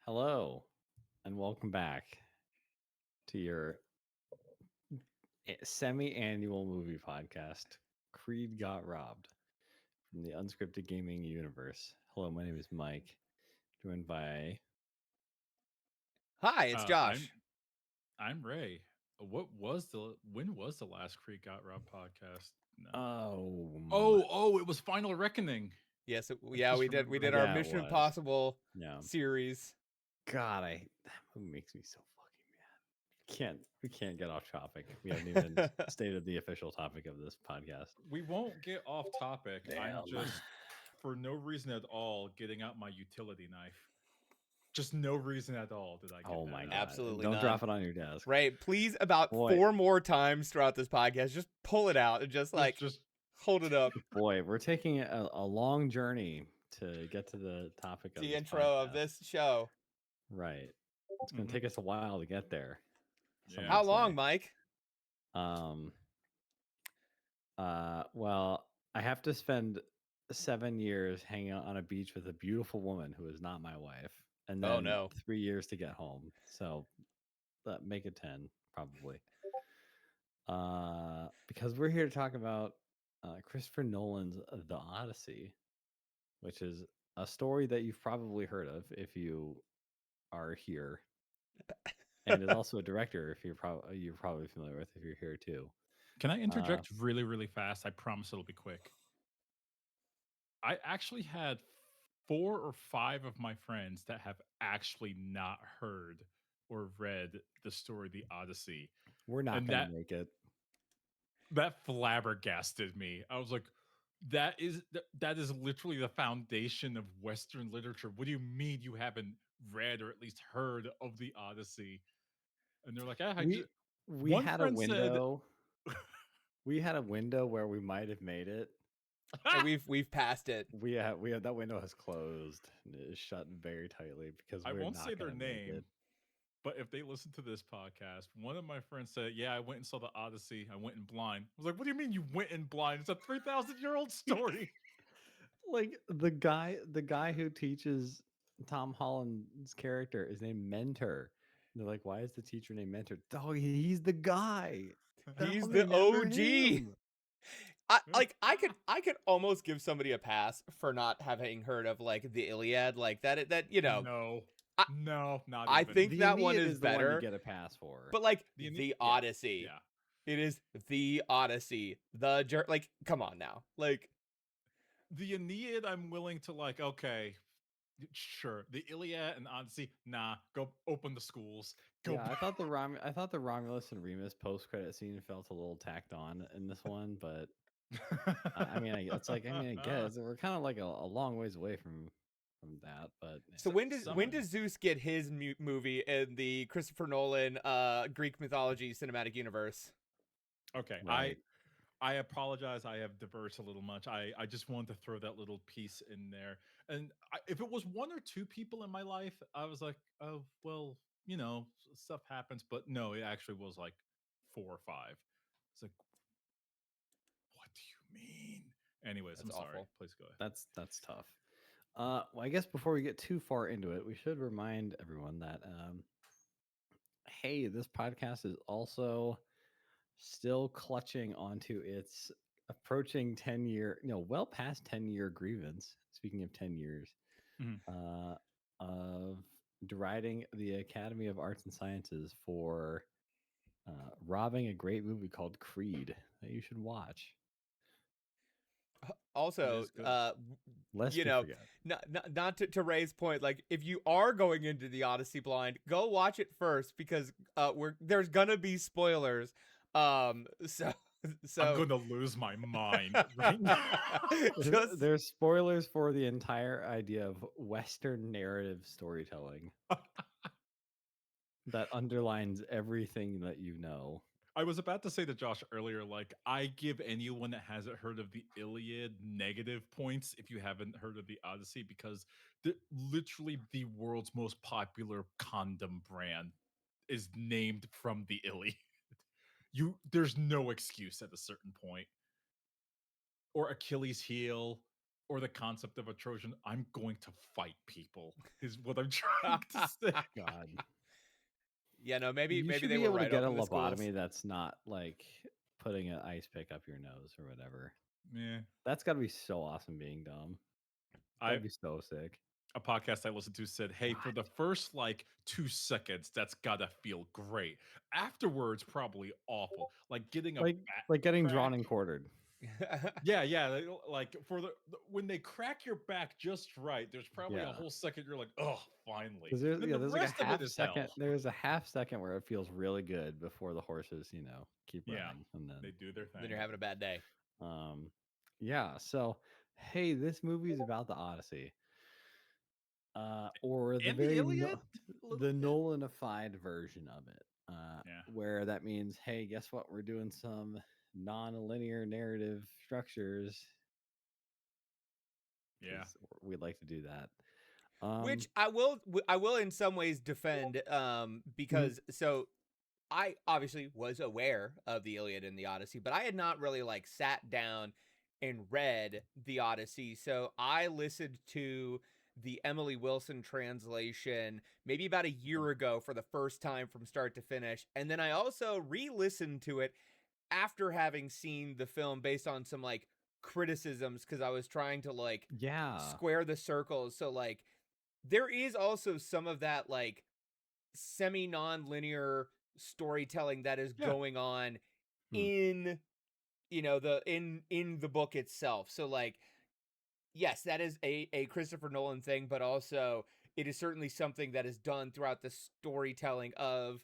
Hello, and welcome back to your semi-annual movie podcast, Creed Got Robbed, from the unscripted gaming universe. Hello, my name is Mike, joined by Hi, it's I'm Josh. I'm Ray. When was the last Creek Got Rob podcast? No. oh Oh, it was Final Reckoning. Yes, I yeah, just we did. We remembered. did our yeah, it Mission was. Impossible Yeah, series. God, that movie makes me so fucking mad. We can't get off topic. We haven't even stated the official topic of this podcast. We won't get off topic. I'm Damn. just for no reason at all getting out my utility knife. Just no reason at all did I get Oh that my out. god! And Absolutely don't none. drop it on your desk, Ray, please, about boy. 4 more times throughout this podcast, just pull it out and just Just hold it up. Boy, we're taking a long journey to get to the topic of The this intro of podcast. this show. Right. It's going to mhm. take us a while to get there. Some Yeah. How would long, say. Mike? Um. Well, I have to spend 7 years hanging out on a beach with a beautiful woman who is not my wife, and Oh then no. 3 years to get home. So make it 10 probably. Because we're here to talk about Christopher Nolan's The Odyssey, which is a story that you've probably heard of if you are here, and is also a director if you're probably familiar with if you're here too. Can I Uh, interject really, really fast? I promise it'll be quick. I actually had 4 or 5 of my friends that have actually not heard or read the story The Odyssey. we're not And gonna make it. that flabbergasted me. I was like, that is literally the foundation of Western literature. What do you mean you haven't read or at least heard of The Odyssey? And they're like, I We just we one had a friend said window. We had a window where we might have made it. And we've passed it. We have that window has closed and it is shut very tightly because I we're won't say not their gonna make it. name, but if they listen to this podcast, one of my friends said, "Yeah, I went and saw the Odyssey. I went in blind." I was like, "What do you mean you went in blind? It's a 3,000-year-old story." Like the guy who teaches Tom Holland's character is named Mentor. And they're like, why is the teacher named Mentor? Oh, he's the guy. How He's they the never OG. him? I could almost give somebody a pass for not having heard of like the Iliad, like that. No, I, no, not I even think The that one Aeneid is is the one you better. get a pass for. But like the the yeah, Odyssey, yeah. it is the Odyssey. Like, come on now, like The Aeneid, I'm willing to like. Okay, sure. The Iliad and Odyssey, nah. Go open the schools. Go. Yeah, I thought the Romulus and Remus post credit scene felt a little tacked on in this one, but I guess we're kind of like a long ways away from that, but so. yeah. When Someone does Zeus get his movie in the Christopher Nolan Greek mythology cinematic universe? Okay, Right. I apologize. I have diverged a little much. I just wanted to throw that little piece in there. And if it was 1 or 2 people in my life, I was like, oh well, stuff happens. But no, it actually was like 4 or 5. It's like, what do you mean? Anyways, That's I'm sorry. awful. Please go ahead. That's tough. Well, I guess before we get too far into it, we should remind everyone that hey, this podcast is also still clutching onto its approaching 10-year, well past 10-year grievance. Speaking of 10 years, Mhm. uh, of deriding the Academy of Arts and Sciences for robbing a great movie called Creed that you should watch, It Also, is good. lest we forget. not to Ray's point, like if you are going into the Odyssey blind, go watch it first because there's gonna be spoilers. So I'm so going to lose my mind right now. just There's spoilers for the entire idea of Western narrative storytelling that underlines everything that you know. I was about to say to Josh earlier, like, I give anyone that hasn't heard of the Iliad negative points if you haven't heard of the Odyssey, because literally the world's most popular condom brand is named from the Iliad. There's no excuse at a certain point. Or Achilles heel, or the concept of a Trojan. I'm going to fight people is what I'm trying to say. God. Yeah, no, maybe You maybe should they be were able to right get up a in the schools. lobotomy that's not like putting an ice pick up your nose or whatever. Yeah. That's got to be so awesome being dumb. I That'd be so sick. a podcast I listened to said, "Hey, for What? the first like 2 seconds, that's gotta feel great. Afterwards, probably awful. Like getting a Like back like getting crack. drawn and quartered. Yeah, yeah. Like for when they crack your back just right, there's probably a Yeah. whole second you're like, oh, finally. Because there's Then the there's like a rest of it half is second. hell. There's a half second where it feels really good before the horses, keep Yeah, running, and they then do their Then thing. you're having a bad day. um, yeah. So hey, this movie is about the Odyssey, or the And the very Iliad, a little the bit. Nolanified version of it, Yeah, where that means, hey, guess what? We're doing some non-linear narrative structures yeah, because we'd like to do that. Which I will in some ways defend Mhm. because so I obviously was aware of the Iliad and the Odyssey, but I had not really like sat down and read the Odyssey. So I listened to the Emily Wilson translation maybe about a year ago for the first time from start to finish. And then I also re-listened to it after having seen the film based on some like criticisms because I was trying to like Yeah, square the circles. So like there is also some of that like semi non-linear storytelling that is yeah. going on hmm. in in the book itself. So like yes, that is a Christopher Nolan thing, but also it is certainly something that is done throughout the storytelling of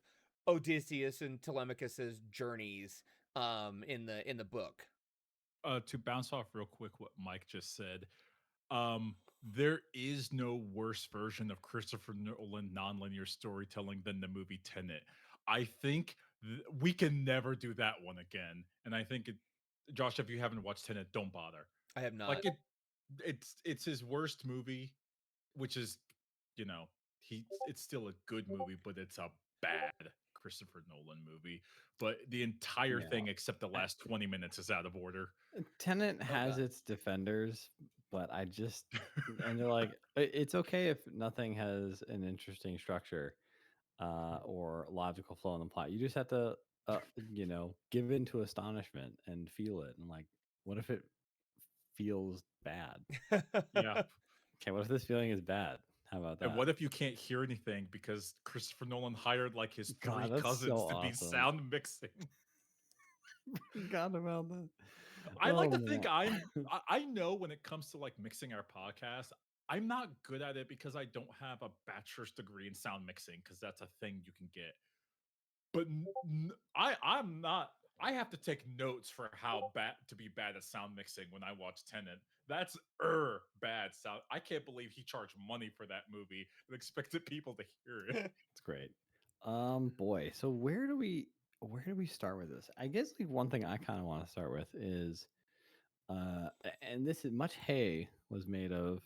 Odysseus and Telemachus's journeys in the book. To bounce off real quick what Mike just said, um, there is no worse version of Christopher Nolan nonlinear storytelling than the movie Tenet. I think we can never do that one again. And I think Josh, if you haven't watched Tenet, don't bother. I have not. Like it's his worst movie, which is, you know, it's still a good movie, but it's a bad Christopher Nolan movie. But the entire Yeah. thing, except the last 20 minutes, is out of order. Tenant Oh has god. its defenders, but I just and they're like, It's okay if nothing has an interesting structure or logical flow in the plot. You just have to, give in to astonishment and feel it. And like, what if it feels bad? Yeah. Okay, what if this feeling is bad? How about And that? what if you can't hear anything because Christopher Nolan hired like his three God, that's so cousins to be awesome. sound mixing? Forgot about that. I like Oh to think man. I know when it comes to like mixing our podcast, I'm not good at it because I don't have a bachelor's degree in sound mixing because that's a thing you can get. But I'm not. I have to take notes for how bad to be bad at sound mixing when I watch Tenet. That's bad sound. I can't believe he charged money for that movie and expected people to hear it. It's great. Boy. So where do we start with this? I guess like one thing I kind of want to start with is and this is much hay was made of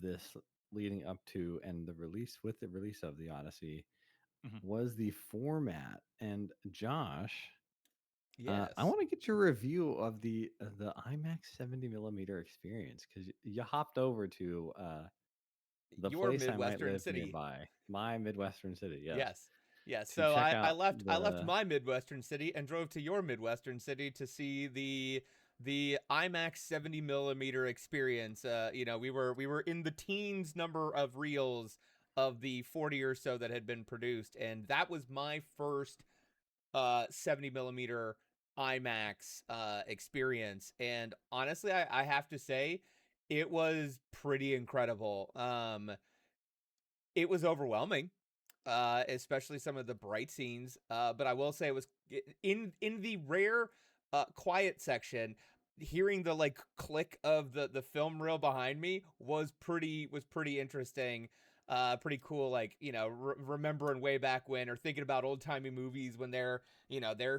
this leading up to and the release of the Odyssey Mhm. was the format. And Josh, I Yes. want to get your review of the IMAX 70 millimeter experience because you hopped over to the Your place I might Midwestern live city. nearby, my Midwestern city, yes, Yes. Yes. to So check I out left the my Midwestern city and drove to your Midwestern city to see the IMAX 70 millimeter experience. We were in the teens number of reels of the 40 or so that had been produced, and that was my first 70 millimeter IMAX experience. And honestly, I have to say, it was pretty incredible. It was overwhelming, especially some of the bright scenes. But I will say it was in the rare quiet section. Hearing the like click of the film reel behind me was pretty interesting. Pretty cool. Like remembering way back when, or thinking about old timey movies when they're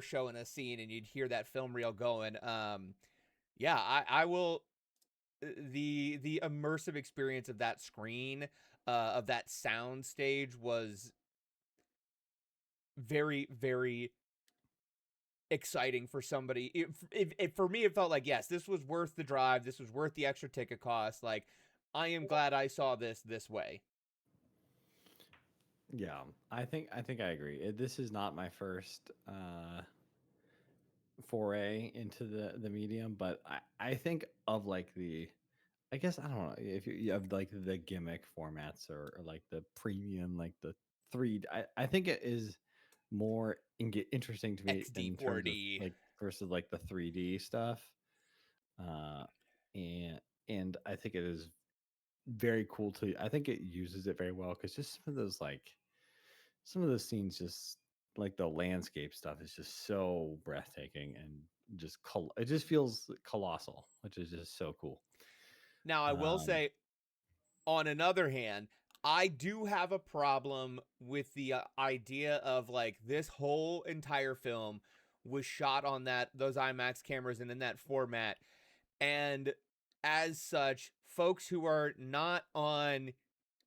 showing a scene and you'd hear that film reel going. Yeah, I will the immersive experience of that screen, of that sound stage was very, very exciting for somebody. For me, it felt like, yes, this was worth the drive. This was worth the extra ticket cost. Like, I am glad I saw this way. Yeah, I think I agree. This is not my first foray into the medium, but I think of like the I guess I don't know if you have like the gimmick formats or like the premium, like the three. I think it is more interesting to me XD in terms of 4D. like versus like the 3D stuff. Uh, and I think it is very cool to. I think it uses it very well because just some of those scenes just like the landscape stuff is just so breathtaking and just it just feels colossal, which is just so cool. Now, I will Um, say, on another hand, I do have a problem with the idea of like this whole entire film was shot on those IMAX cameras and in that format, and as such, folks who are not on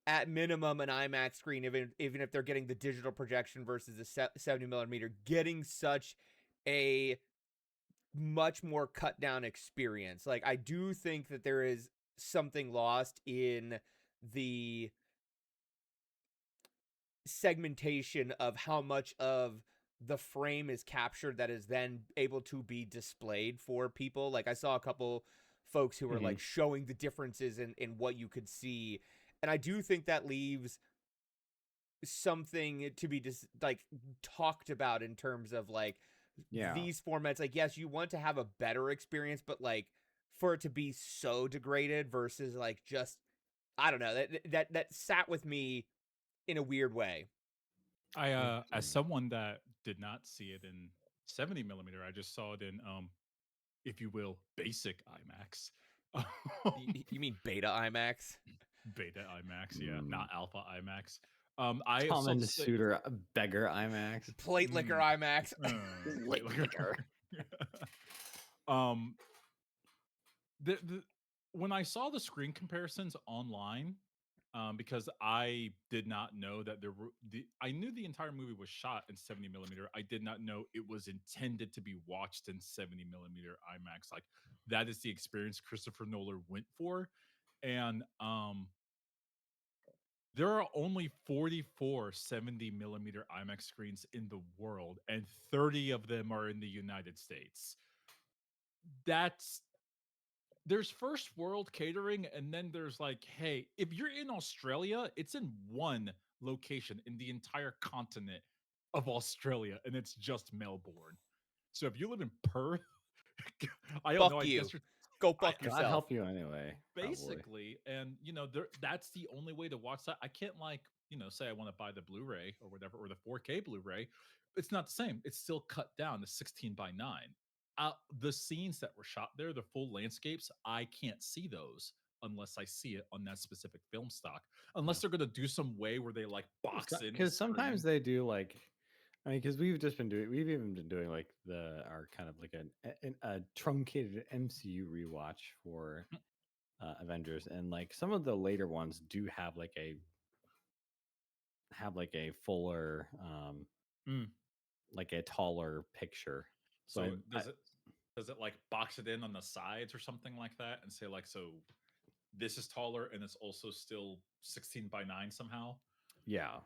at minimum an IMAX screen, even if they're getting the digital projection versus the 70 millimeter, getting such a much more cut down experience. Like, I do think that there is something lost in the segmentation of how much of the frame is captured that is then able to be displayed for people. Like, I saw a couple folks who were mhm. like showing the differences in what you could see. And I do think that leaves something to be just like talked about in terms of like Yeah. these formats. Like, yes, you want to have a better experience, but like for it to be so degraded versus like just, I don't know, that sat with me in a weird way. As someone that did not see it in 70 millimeter, I just saw it in, if you will, basic IMAX. You mean beta IMAX? Beta IMAX, yeah, Mm. not alpha IMAX. I Tom so and to the say, Suitor Beggar IMAX. Plate liquor mm, IMAX. plate liquor. Liquor. um, the when I saw the screen comparisons online, because I did not know that there were I knew the entire movie was shot in 70 millimeter. I did not know it was intended to be watched in 70 millimeter IMAX. Like, that is the experience Christopher Nolan went for. And there are only 44 70 millimeter IMAX screens in the world, and 30 of them are in the United States. That's There's first world catering, and then there's like, hey, if you're in Australia, it's in one location in the entire continent of Australia, and it's just Melbourne. So if you live in Perth, I don't know. Fuck I you. guess you're. Go I fuck God yourself. help you anyway, probably. basically, and that's the only way to watch that. I can't, like, say I want to buy the Blu-ray or whatever, or the 4K Blu-ray. It's not the same. It's still cut down to 16 by 9. The scenes that were shot there, the full landscapes, I can't see those unless I see it on that specific film stock, Yeah. unless they're going to do some way where they like box in the Because sometimes screen. they do like, I mean, because we've even been doing like our kind of like a truncated MCU rewatch for Avengers, and like some of the later ones do have like a fuller, Mm. like a taller picture. So So does it like box it in on the sides or something like that, and say like, so this is taller and it's also still 16 by 9 somehow? yeah.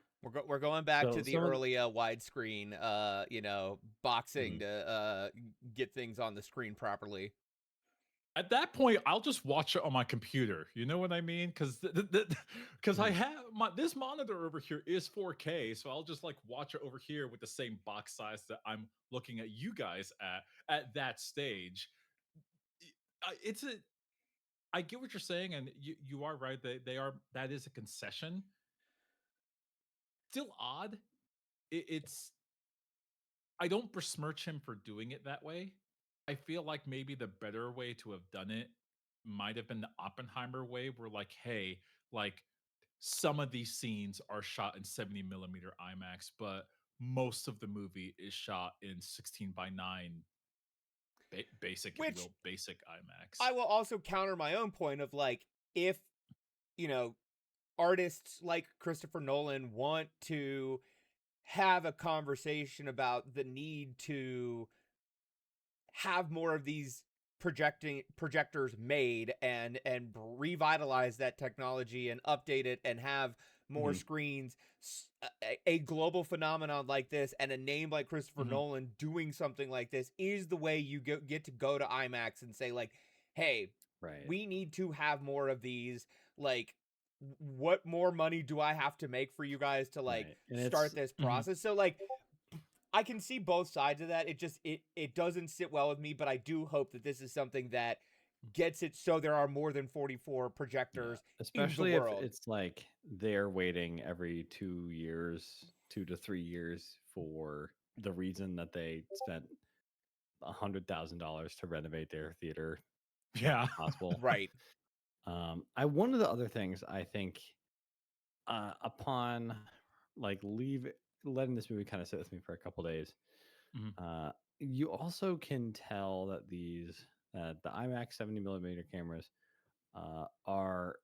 We're going back to So the some of early widescreen, boxing mhm. to get things on the screen properly. At that point, I'll just watch it on my computer. You know what I mean? Because I Mhm. have this monitor over here is 4K, so I'll just like watch it over here with the same box size that I'm looking at you guys at that stage. It's a I get what you're saying, and you are right. That is a concession. Still odd. It's I don't besmirch him for doing it that way. I feel like maybe the better way to have done it might have been the Oppenheimer way, where like, hey, like, some of these scenes are shot in 70 millimeter IMAX, but most of the movie is shot in 16 by 9 basic, if you Which will, basic IMAX. I will also counter my own point of like, if, you know, artists like Christopher Nolan want to have a conversation about the need to have more of these projectors made and revitalize that technology and update it and have more Mhm. screens, a global phenomenon like this and a name like Christopher Mhm. Nolan doing something like this is the way you get to go to IMAX and say like, hey, Right. we need to have more of these. Like, what more money do I have to make for you guys to like Right. And start it's this Mhm. process? So like, I can see both sides of that. It just it doesn't sit well with me, but I do hope that this is something that gets it so there are more than 44 yeah, projectors in the especially if world. it's like they're waiting every 2 years, 2 to 3 years for the reason that they spent $100,000 to renovate their theater not Yeah. be possible. Right. I one of the other things I think upon like letting this movie kind of sit with me for a couple days, Mhm. uh, you also can tell that the IMAX 70 millimeter cameras are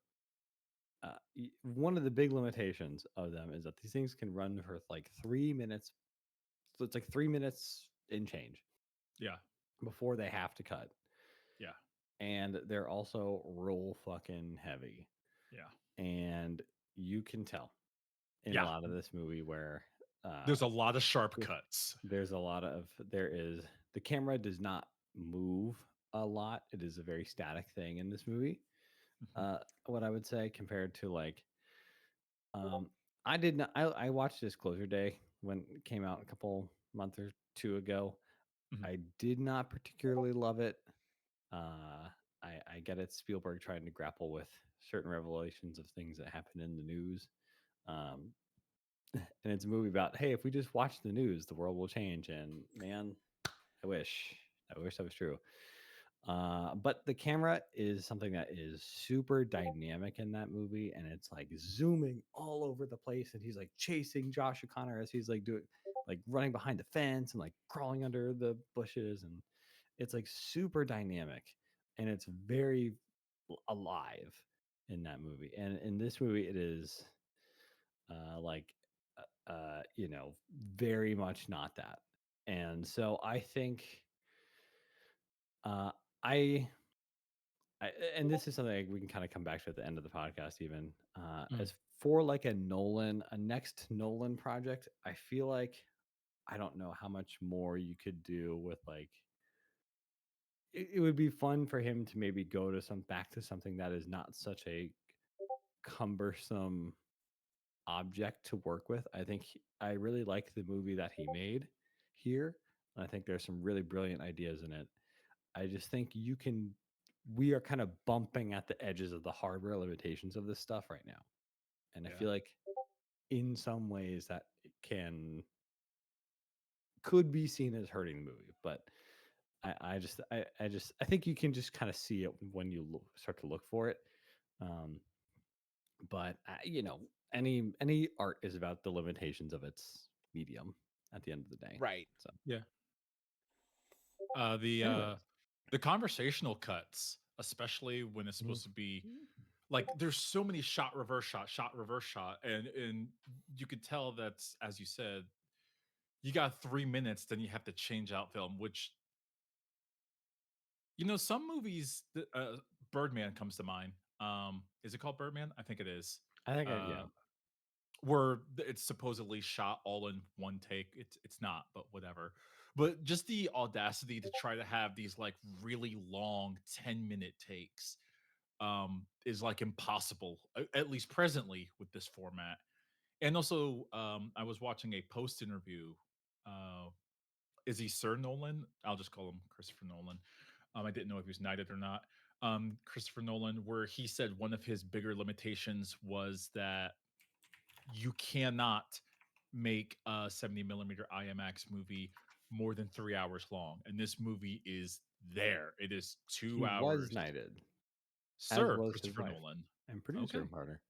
one of the big limitations of them is that these things can run for like 3 minutes. So it's like 3 minutes in change Yeah. before they have to cut, Yeah. and they're also real fucking heavy. Yeah. And you can tell in a Yeah. lot of this movie where uh, There's a lot of sharp th- cuts. there's a lot of there is the camera does not move a lot. It is a very static thing in this movie. Mhm. What I would say compared to like um, I did not. I watched Disclosure Day when it came out a couple month or two ago. Mhm. I did not particularly love it. Uh, I get it. Spielberg trying to grapple with certain revelations of things that happen in the news. Um, and it's a movie about, hey, if we just watch the news, the world will change. And man, I wish, I wish that was true. But the camera is something that is super dynamic in that movie, and it's like zooming all over the place, and he's like chasing Josh O'Connor as he's like doing, like running behind the fence and like crawling under the bushes, and it's like super dynamic, and it's very alive in that movie. And in this movie, it is like very much not that. And so I think uh, I and this is something we can kind of come back to at the end of the podcast even Mhm. as for like a next Nolan project. I feel like I don't know how much more you could do with like it would be fun for him to maybe go to some back to something that is not such a cumbersome object to work with. I think I really like the movie that he made here. I think there's some really brilliant ideas in it. I just think we are kind of bumping at the edges of the hardware limitations of this stuff right now. And I Yeah. feel like in some ways that it could be seen as hurting the movie, but I think you can just kind of see it when you start to look for it. Um, but any art is about the limitations of its medium at the end of the day. Right. So, Yeah. Uh, the uh, anyways, the conversational cuts, especially when it's Mhm. supposed to be like there's so many shot, reverse shot, and you could tell that's as you said, you got 3 minutes, then you have to change out film, which some movies. Birdman comes to mind. Is it called Birdman? I think it is. I think yeah, Uh, where it's supposedly shot all in one take. It's not, but whatever. But just the audacity to try to have these like really long 10-minute takes is like impossible, at least presently with this format. And also, I was watching a post interview. Uh, is he Sir Nolan? I'll just call him Christopher Nolan. I didn't know if he was knighted or not. Christopher Nolan, where he said one of his bigger limitations was that you cannot make a 70 millimeter IMAX movie more than 3 hours long. And this movie is there. It is he two was hours. knighted, as Sir was his Christopher wife Nolan. and Okay. producer partner.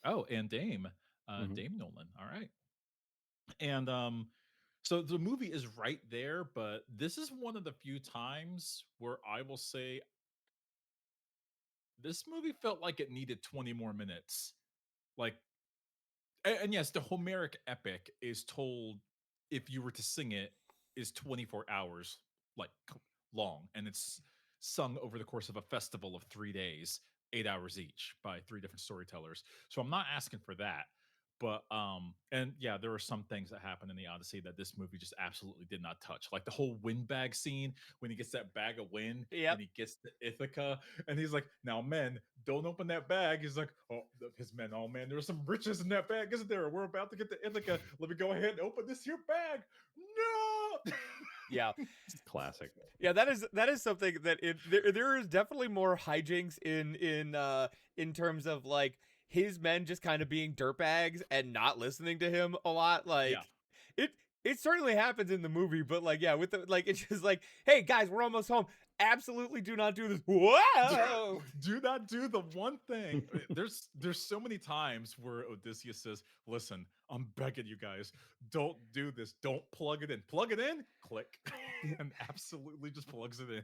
Oh, and Mhm. Dame Nolan. All right. And so the movie is right there, but this is one of the few times where I will say this movie felt like it needed 20 more minutes. Like, and yes, the Homeric epic is told, if you were to sing it, is 24 hours, like long, and it's sung over the course of a festival of 3 days, 8 hours each by 3 different storytellers. So I'm not asking for that. But and yeah, there are some things that happen in the Odyssey that this movie just absolutely did not touch. Like the whole windbag scene when he gets that bag of wind and Yep. he gets to Ithaca and he's like, "Now, men, don't open that bag." He's like, "Oh, his men, oh man, there's some riches in that bag, isn't there? We're about to get to Ithaca. Let me go ahead and open this here bag." No. Yeah. Classic. Yeah, that is something that there is definitely more hijinks in terms of like his men just kind of being dirtbags and not listening to him a lot. Yeah. Like it it certainly happens in the movie, but like yeah, with the like it's just like, hey guys, we're almost home. Absolutely do not do this. Whoa. Do not do the one thing. There's so many times where Odysseus says, "Listen, I'm begging you guys, don't do this. Don't plug it in. Plug it in, click." And absolutely just plugs it in.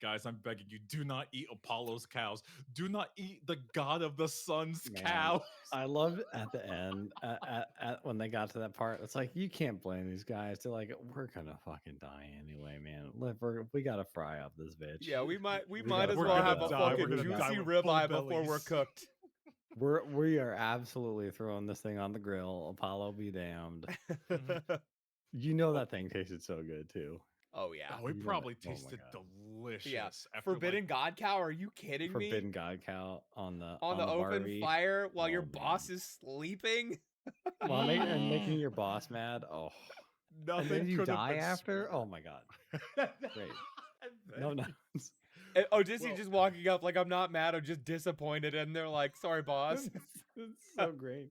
Guys, I'm begging you, do not eat Apollo's cows. Do not eat the god of the sun's Man, cows. I loved at the end, when they got to that part. It's like you can't blame these guys. They're like, we're gonna fucking die anyway, man. We gotta fry up this bitch. Yeah, we might gotta as We're well fry have gonna a it up. die. We're fucking gonna die juicy with full ribeye before we're bellies. cooked. We are absolutely throwing this thing on the grill. Apollo be damned. You know that thing tasted so good too. Oh yeah. Oh, it You know that. probably Oh my tasted god. delicious. Yeah. After Forbidden like, God cow, are you kidding me? Forbidden God cow on the On the open Barbie. fire while your Oh, boss man. is sleeping? Well, making your boss mad. Oh, and then nothing you could have die been after. Oh sweeter. my god. Great. And No, then no. And Odyssey Well- just walking up like, I'm not mad, I'm just disappointed. And they're like, sorry, boss. It's so great.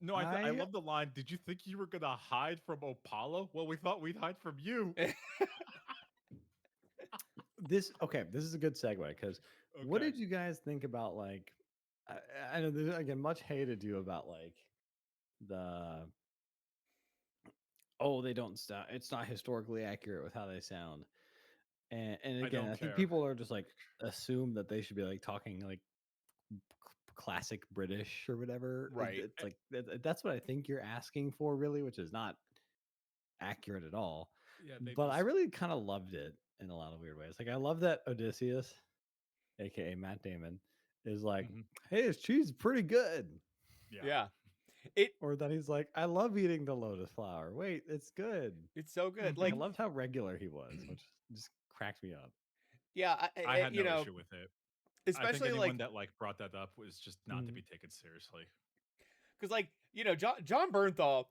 no, I love the line. Did you think you were gonna hide from Apollo? Well, we thought we'd hide from you. This is a good segue because what Okay. did you guys think about like? I know there's again much hated you about like the they don't stop. It's not historically accurate with how they sound. And I again, don't I think care. people are just like assume that they should be like talking like classic British or whatever. Right. It's like that's what I think you're asking for, really, which is not accurate at all. Yeah, they But I just really kind of loved it in a lot of weird ways. Like I love that Odysseus, aka Matt Damon, is like, Mhm. "Hey, his cheese is pretty good," Yeah. It or that he's like, "I love eating the lotus flower. Wait, it's good." it's so good. Like I Like, loved how regular he was, which just cracked me up. yeah, I had you no know, issue with it. I think especially anyone like that like brought that up was just not to Mhm. be taken seriously. because like, John Bernthal,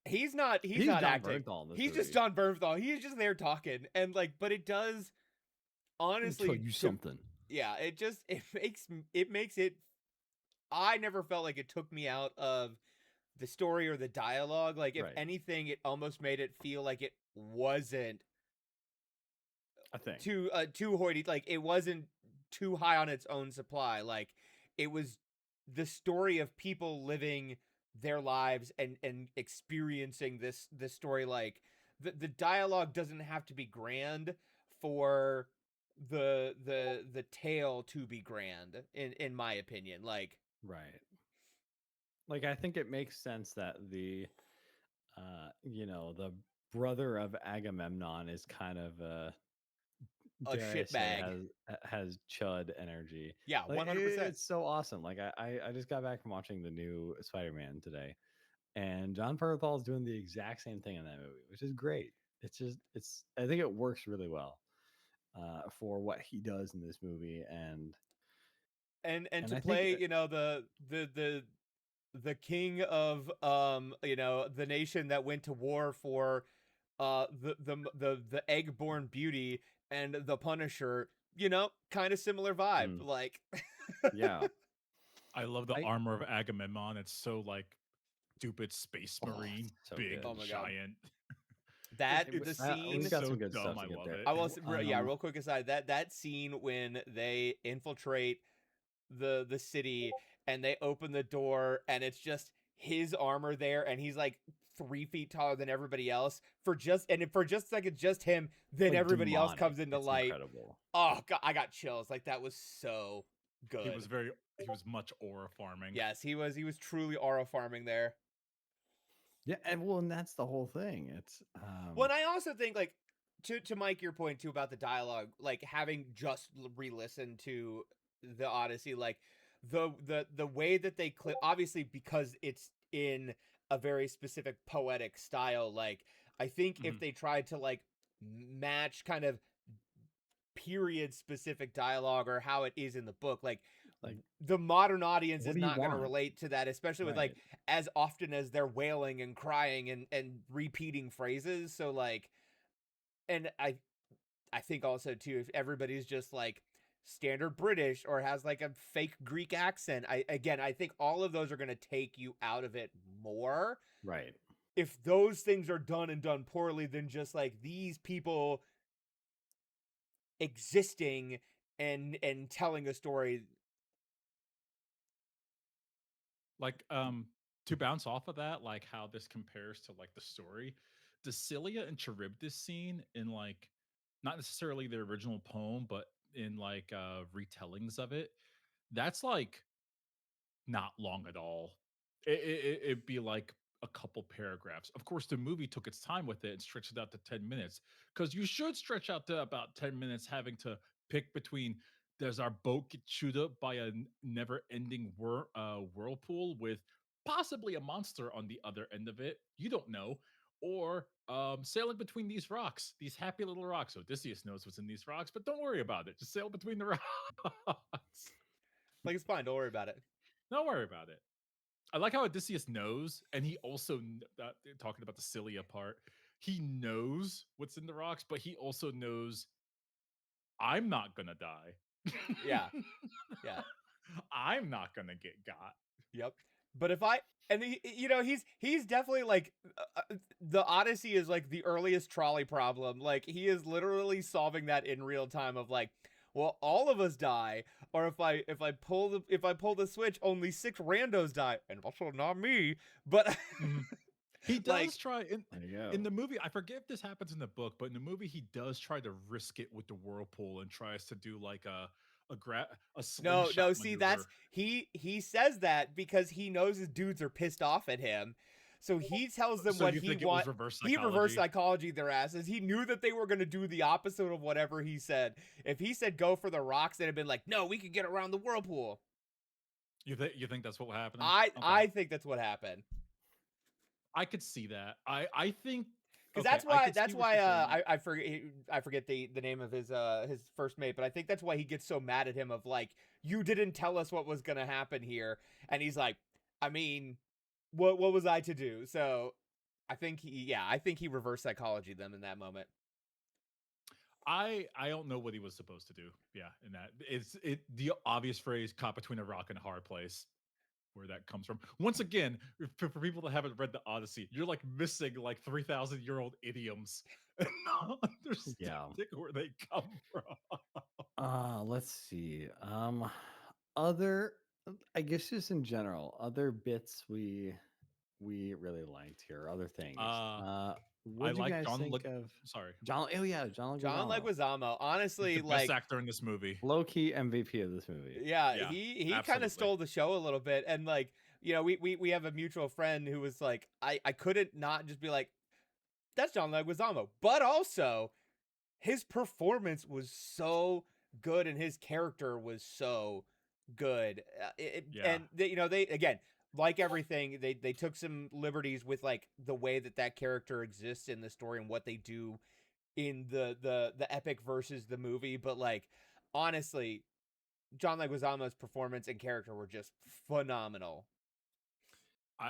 he's not He's not John acting. Bernthal in this He's just movie. John Bernthal. He's just there talking. And like, but it does Let me tell honestly you something. yeah, it makes it I never felt like it took me out of the story or the dialogue. Like if Right. anything, it almost made it feel like it wasn't I think. too hoity. Like it wasn't too high on its own supply. Like it was the story of people living their lives and experiencing this story. Like the dialogue doesn't have to be grand for the tale to be grand in my opinion. Like Right. Like I think it makes sense that the brother of Agamemnon is kind of a dare I say shitbag. has chud energy. Yeah, Like 100%. it's so awesome. Like I just got back from watching the new Spider-Man today, and John Bernthal is doing the exact same thing in that movie, which is great. It's I think it works really well for what he does in this movie, And to I think play, the king of the nation that went to war for the egg-born beauty and the Punisher, kind of similar vibe. mm, Like yeah, I love the I armor of Agamemnon. It's so like stupid space marine, it's so big, good. Oh my God. giant. that It- the we've scene It's got so some good dumb. stuff I to get love there. it. I will real quick aside, that scene when they infiltrate the city and they open the door and it's just his armor there and he's like 3 feet taller than everybody else for just a second, just him, then Like everybody else demonic. comes into It's light. incredible. Oh God, I got chills. Like that was so good. He was much aura farming. Yes, he was truly aura farming there. Yeah, and that's the whole thing. It's Well, and I also think like to Mike, your point too about the dialogue, like having just re-listened to the Odyssey, like the way that they clip, obviously because it's in a very specific poetic style. Like I think if Mhm. they tried to like match kind of period specific dialogue or how it is in the book, like Like, the modern audience what is do you not going to want? relate to that, especially with like Right. as often as they're wailing and crying and repeating phrases. So like, and I think also too, if everybody's just like standard British or has like a fake Greek accent, I think all of those are going to take you out of it more. Right. If those things are done and done poorly, than just like these people existing and telling a story. Like, to bounce off of that, like how this compares to like the story, the Scylla and Charybdis scene in like not necessarily the original poem, but in like retellings of it, that's like not long at all. It'd be like a couple paragraphs. Of course, the movie took its time with it and stretched it out to 10 minutes because you should stretch out to about 10 minutes having to pick between does our boat get chewed up by a never ending whirlpool with possibly a monster on the other end of it? You don't know. Or sailing between these rocks, these happy little rocks. Odysseus knows what's in these rocks, but don't worry about it. Just sail between the rocks. Like it's fine, don't worry about it. Don't worry about it. I like how Odysseus knows, and he also talking about the Cilia part. He knows what's in the rocks, but he also knows I'm not gonna die. Yeah, yeah. I'm not gonna get got. Yep. But if I and he's definitely like the Odyssey is like the earliest trolley problem. Like he is literally solving that in real time of like, well, all of us die, or if I pull the switch, only 6 randos die, and also not me. But Mhm. He like does try There you in go. the movie. I forget if this happens in the book, but in the movie, he does try to risk it with the whirlpool and tries to do like a no, slingshot no, see that's maneuver. he says that because he knows his dudes are pissed off at him. So he tells them So what you he think it was want. reverse He reverse psychology? psychology their asses. He knew that they were going to do the opposite of whatever he said. If he said go for the rocks, they'd have been like, "No, we could get around the whirlpool." You think that's what was happening? Okay, I think that's what happened. I could see that. I think Because okay, that's I why could see what you're saying. I forget the name of his first mate, but I think that's why he gets so mad at him of like, you didn't tell us what was gonna happen here. And he's like, I mean, what was I to do? So I think he reverse psychology them in that moment. I don't know what he was supposed to do. Yeah, in that it's it the obvious phrase caught between a rock and a hard place where that comes from. Once again, for people that haven't read the Odyssey, you're like missing like 3,000-year-old idioms and not Yeah. understanding where they come from. Let's see. Other, I guess just in general, other bits we really liked here, other things. Uh I What'd you like guys think of sorry. John? Oh yeah, John John Leguizamo, Leguizamo, He's honestly, the best like, actor in this movie. low key MVP of this movie. yeah, Yeah, he kind of absolutely. stole the show a little bit, and like, we have a mutual friend who was like, I couldn't not just be like, that's John Leguizamo, but also his performance was so good and his character was so good. Yeah. And they again, like everything, they took some liberties with like the way that character exists in the story and what they do in the epic versus the movie. But like, honestly, John Leguizamo's performance and character were just phenomenal.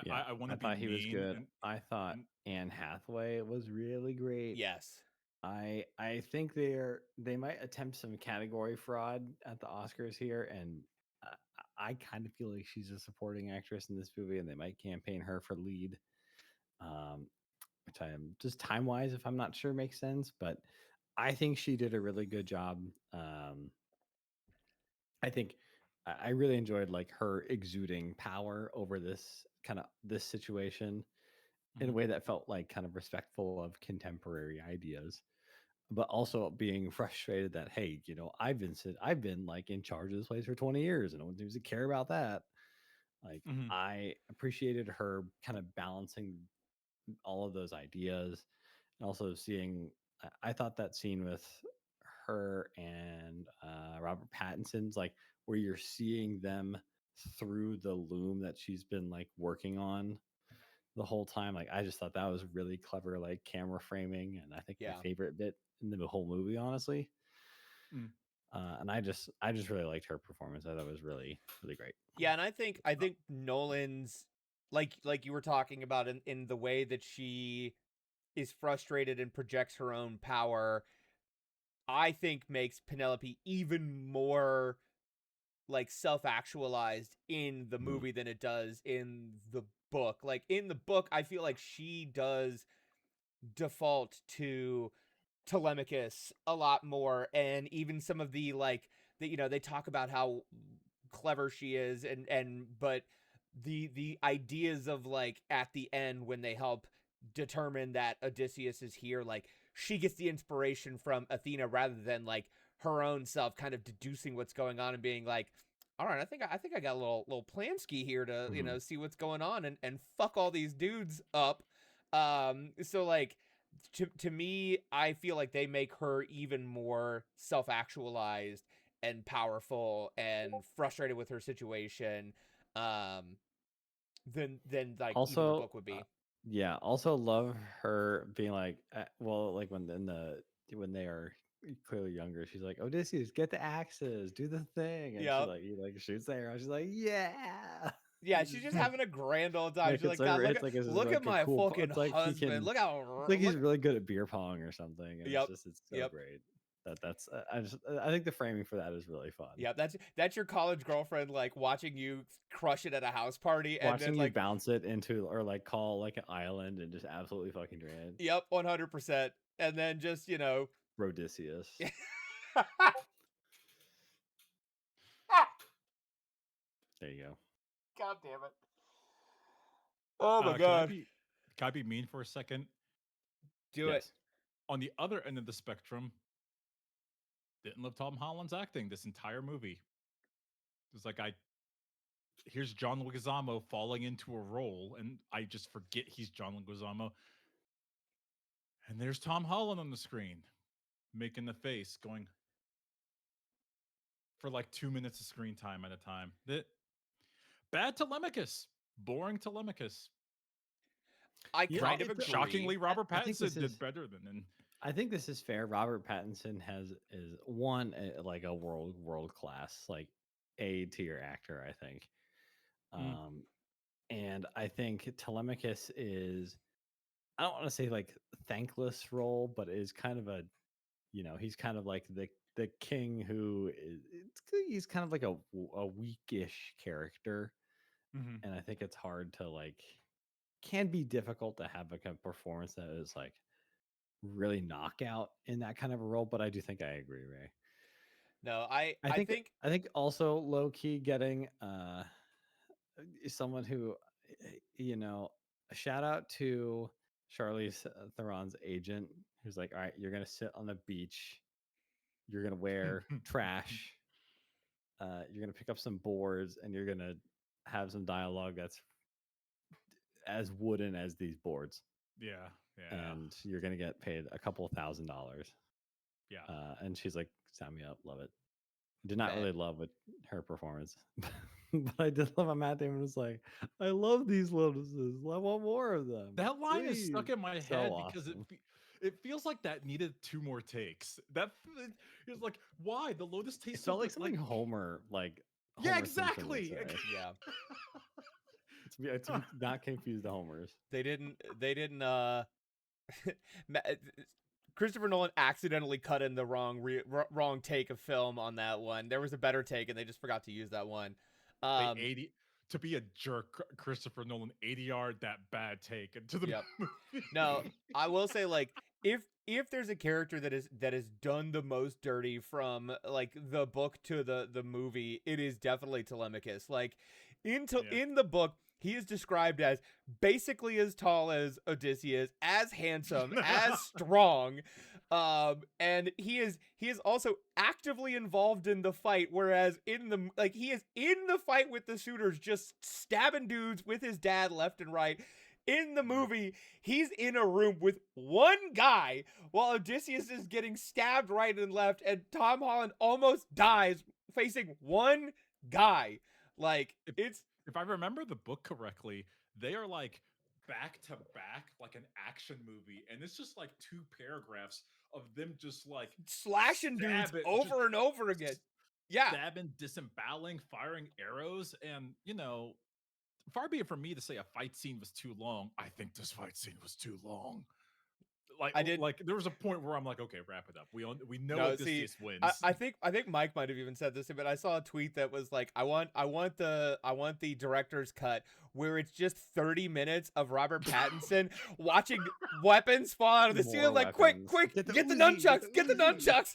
Yeah, I want I to be thought he was mean good. I thought and Anne Hathaway was really great. Yes. I think they might attempt some category fraud at the Oscars here, and uh, I kind of feel like she's a supporting actress in this movie, and they might campaign her for lead. Um, which I am just time wise, if I'm not sure, makes sense. But I think she did a really good job. I think I really enjoyed like her exuding power over this situation in a mhm, way that felt like kind of respectful of contemporary ideas, but also being frustrated that hey, I've been like in charge of this place for 20 years and no one seems to care about that. Like mhm. I appreciated her kind of balancing all of those ideas and also seeing I thought that scene with her and Robert Pattinson's like where you're seeing them through the loom that she's been like working on the whole time. Like I just thought that was really clever, like camera framing, and I think my Yeah. favorite bit in the whole movie, honestly. Mm. And I just really liked her performance. I thought it was really really great. Yeah, and I think Nolan's, like you were talking about, in the way that she is frustrated and projects her own power, I think makes Penelope even more like self-actualized in the Mhm. movie than it does in the book. Like in the book, I feel like she does default to Telemachus a lot more, and even some of the like that, they talk about how clever she is, and but the ideas of like at the end when they help determine that Odysseus is here, like she gets the inspiration from Athena rather than like her own self kind of deducing what's going on and being like, all right, I think I got a little Plansky here to Mhm. see what's going on and fuck all these dudes up. So like to me, I feel like they make her even more self-actualized and powerful and frustrated with her situation, um, than like even the Also, book would be. yeah, also love her being like, well, like when they are clearly younger, she's like, Odysseus, get the axes, do the thing, and she Yep. like he like shoots the arrow. She's like, yeah, Yeah, It's she's just, just having a grand old time. like She's it's like, like God, it's like it's just look at like a my cool. fucking It's like he husband. can. Look It's how like he's look. really good at beer pong or something, and Yep. it's so Yep. great. That's I think the framing for that is really fun. Yep. That's your college girlfriend like watching you crush it at a house party, and then Watching you like, bounce it into or like call like an island and just absolutely fucking drain it. yep, 100%, and then just Rodicius. There you go. God damn it. Oh my Can God. I be mean for a second? Do it. Yes. On the other end of the spectrum, didn't love Tom Holland's acting this entire movie. It's like here's John Leguizamo falling into a role, and I just forget he's John Leguizamo. And there's Tom Holland on the screen, making the face, going for like 2 minutes of screen time at a time. Bad Telemachus, boring Telemachus. I You know, kind of agree. Shockingly, Robert I think this Pattinson did is better than. And I think this is fair. Robert Pattinson is one like a world class like A tier actor. I think, mm, um, and I think Telemachus is I don't want to say like thankless role, but is kind of a he's kind of like the king who he's kind of like a weakish character, mhm. and I think it's hard to like can be difficult to have like a performance that is like really knockout in that kind of a role. But I do think I agree, Ray. No, I I I think think I think also low key getting someone who you know a shout out to Charlize Theron's agent who's like, all right, you're gonna sit on the beach, you're gonna wear trash, you're gonna pick up some boards, and you're gonna have some dialogue that's as wooden as these boards, Yeah, yeah, and you're gonna get paid a couple $1,000. yeah. And she's like, sign me up, love it. Did not bet. really love with her performance, but I did love how Matt Damon was like, I love these lotuses. I want more of them. That line is Please. stuck in my So head because awesome. it feels like that needed 2 more takes. It's like, why the lotus It tastes so felt like good? something Yeah, Homer Simpson would exactly. say. Yeah. To be not confused the Homers. They didn't Ma- Christopher Nolan accidentally cut in the wrong take of film on that one. There was a better take and they just forgot to use that one. They Um 80 to be a jerk. Christopher Nolan 80-yard that bad take into the yep. movie. No, I will say like if there's a character that is done the most dirty from like the book to the movie, it is definitely Telemachus. Like Yeah. in the book, he is described as basically as tall as Odysseus, as handsome, as strong. And he is also actively involved in the fight, whereas in the like he is in the fight with the suitors, just stabbing dudes with his dad left and right. in the Yep. movie, he's in a room with one guy while Odysseus is getting stabbed right and left, and Tom Holland almost dies facing one guy. Like, If it's if I remember the book correctly, they are like back to back, like an action movie, and it's just like two paragraphs of them just like slashing dudes just over and over again. Yeah, stabbing, disemboweling, firing arrows, and far be it from me to say a fight scene was too long. I think this fight scene was too long. Like, I did. there was a point where I'm like, okay, wrap it up. We know No, see, Odysseus wins. I think Mike might have even said this, but I saw a tweet that was like, I want the director's cut where it's just 30 minutes of Robert Pattinson watching weapons fall out of the More ceiling, like, quick, weapons. quick, Get the get the Uzi, nunchucks, get the Uzi. nunchucks.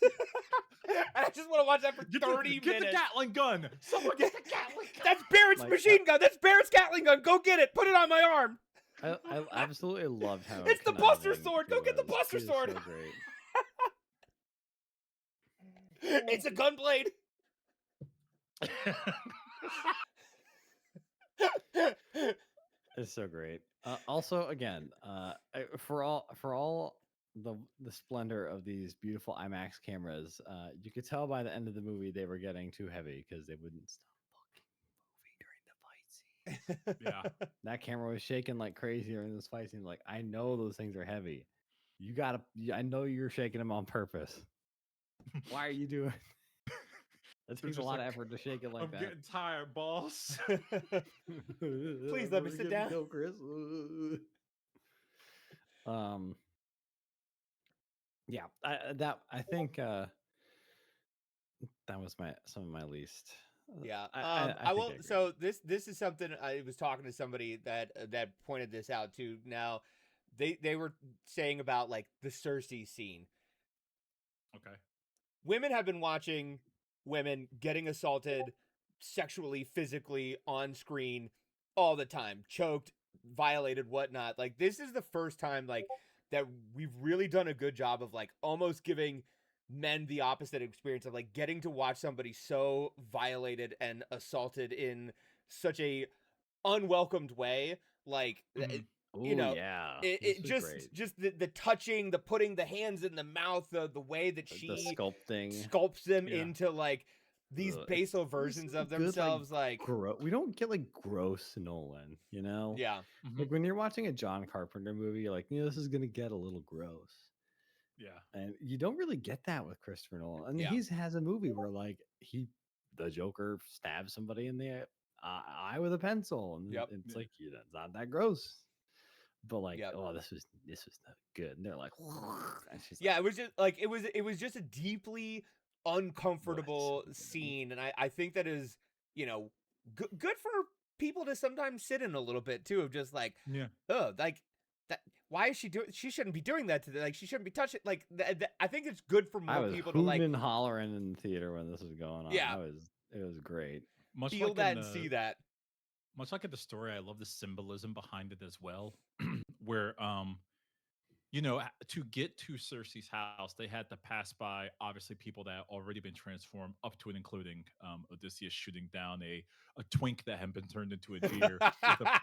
I just want to watch that for 30 Get the minutes. Gatling gun. Someone get the Gatling gun. That's Barrett's Like, machine gun. That's Barrett's Gatling gun. Go get it. Put it on my arm. I absolutely loved how It's the Buster conniving Sword. he Go get the was. Buster He is Sword. so great. It's a gunblade. It's so great. Also, again, for all the splendor of these beautiful IMAX cameras, you could tell by the end of the movie they were getting too heavy because they wouldn't stop fucking moving during the fight scene. Yeah. That camera was shaking like crazy during this fight scene. Like, I know those things are heavy. You gotta. I know you're shaking them on purpose. Why are you doing? That They're takes a just lot like, of effort to shake it like I'm that. getting tired, boss. Please let me We're sit good to down. go, Chris. Um, yeah, I think that was some of my least. Yeah. I I think will. I agree. So this is something I was talking to somebody that pointed this out too. Now, they were saying about like the Cersei scene. Okay. Women have been watching women getting assaulted sexually, physically on screen all the time, choked, violated, whatnot. Like, this is the first time like that we've really done a good job of like almost giving men the opposite experience of like getting to watch somebody so violated and assaulted in such a unwelcomed way. Like, Mhm. you Oh know, yeah, it this was great. just the touching, the putting the hands in the mouth, the way that The she sculpting. sculpts them Yeah. into like these It's basal this versions is of good, like themselves. Like, we don't get like gross Nolan, you know. yeah, Mhm. Like when you're watching a John Carpenter movie, you're like, this is gonna get a little gross. Yeah. And you don't really get that with Christopher Nolan. And yeah, he has a movie where like the Joker stabs somebody in the eye with a pencil, and yep, it's Yeah. like it's not that gross. But like, yep. oh, this was not good. And they're like, and she's like, Yeah, it was just like it was just a deeply oh, that's so uncomfortable good. scene, and I think that is, you know, good for people to sometimes sit in a little bit too of just like, Yeah. oh, like that. Why is she doing? She shouldn't be doing that to like she shouldn't be touching. Like, I think it's good for I more was people to hooting like, and hollering in the theater when this was going on. yeah, It was great. Much feel like in that and see the that. much like in the story, I love the symbolism behind it as well. Where to get to Cersei's house, they had to pass by obviously people that had already been transformed, up to and including Odysseus shooting down a twink that had been turned into a deer with a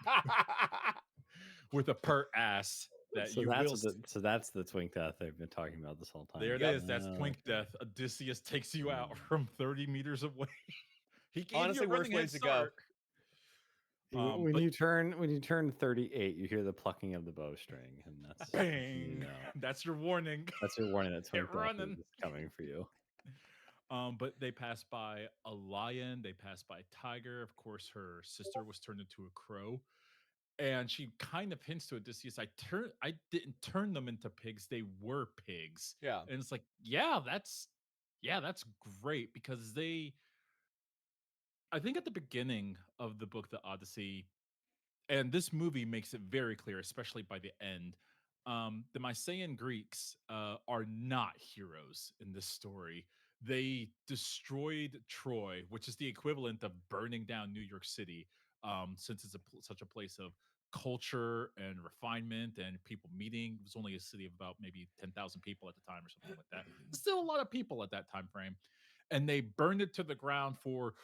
with a pert ass that So you will. that's the twink death they've been talking about this whole time. There it Yep. is. That's twink Okay. death. Odysseus takes you out Mm. from 30 meters away. He gave you Honestly, a worse running head ways to go. start. When But you turn 38, you hear the plucking of the bowstring, and that's bang, that's your warning. that's your warning that twink Get death running. is coming for you. But they passed by a lion, they passed by a tiger. Of course, her sister was turned into a crow. And she kind of hints to Odysseus, I didn't turn them into pigs, they were pigs. Yeah. And it's like, that's great because I think at the beginning of the book, The Odyssey, and this movie makes it very clear, especially by the end. The Mycenaean Greeks are not heroes in this story. They destroyed Troy, which is the equivalent of burning down New York City, since it's such a place of culture and refinement and people meeting. It was only a city of about maybe 10,000 people at the time or something like that. Still a lot of people at that time frame. And they burned it to the ground for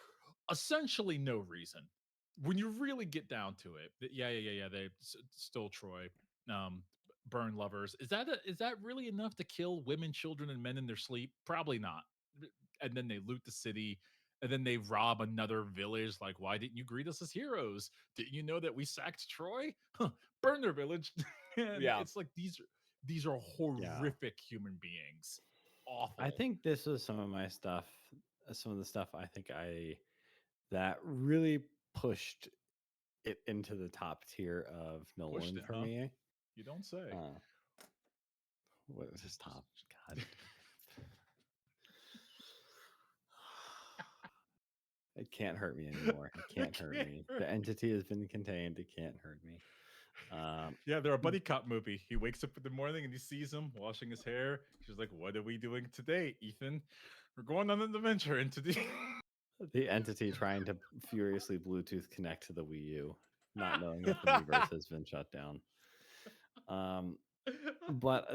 essentially no reason. when you really get down to it, yeah, they stole Troy, um, burn lovers. Is that really enough to kill women, children, and men in their sleep? Probably not. And then they loot the city, and then they rob another village. Like, why didn't you greet us as heroes? Didn't you know that we sacked Troy? Burn their village. And Yeah. it's like these are Yeah. horrific human beings. I Awful. think this was some of my stuff, some of the stuff I think that really pushed it into the top tier of Pushed Nolan it, for huh? me. You don't say. Uh, what was his top? God. It can't hurt me anymore. It can't hurt Can't me. hurt The me. entity has been contained. It can't hurt me. Yeah, they're a buddy cop movie. He wakes up in the morning and he sees him washing his hair. She's like, "What are we doing today, Ethan? We're going on an adventure into the." the entity trying to furiously Bluetooth connect to the Wii U, not knowing if the Miiverse has been shut down. But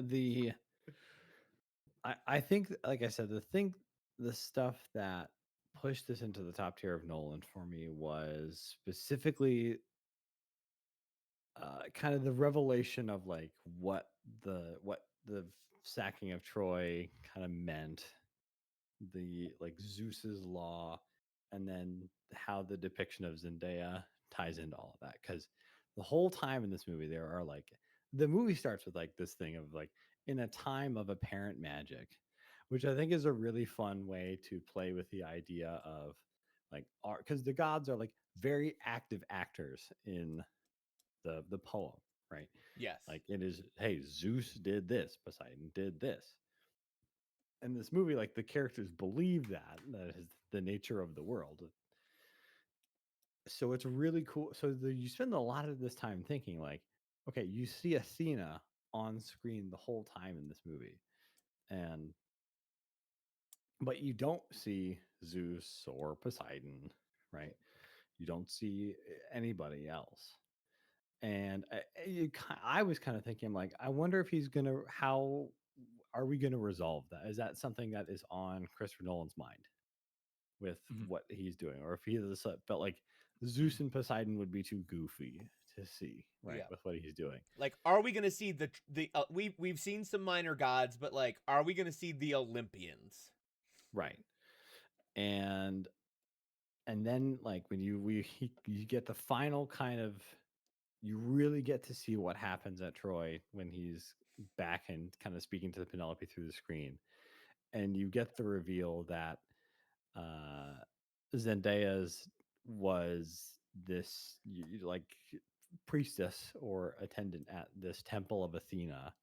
I think, like I said, the stuff that pushed this into the top tier of Nolan for me was specifically kind of the revelation of like what the sacking of Troy kind of meant, the like Zeus's law, and then how the depiction of Zendaya ties into all of that. Because the whole time in this movie, there are like the movie starts with like this thing of like in a time of apparent magic, which I think is a really fun way to play with the idea of like art, because the gods are like very active actors in the poem, right? Yes. Like it is, hey, Zeus did this, Poseidon did this. In this movie, like the characters believe that is the nature of the world. So it's really cool. So you spend a lot of this time thinking like, okay, you see Athena on screen the whole time in this movie, and but you don't see Zeus or Poseidon, right? You don't see anybody else. And I was kind of thinking like, I wonder if he's gonna, how are we gonna resolve that? Is that something that is on Christopher Nolan's mind with Mhm. what he's doing, or if he just felt like Zeus and Poseidon would be too goofy to see, right, Yeah. with what he's doing, Like, are we gonna see the we've seen some minor gods, but like, are we gonna see the Olympians? right? And then like when you get the final kind of, you really get to see what happens at Troy when he's back and kind of speaking to the Penelope through the screen, and you get the reveal that uh, Zendaya's was this like priestess or attendant at this temple of Athena,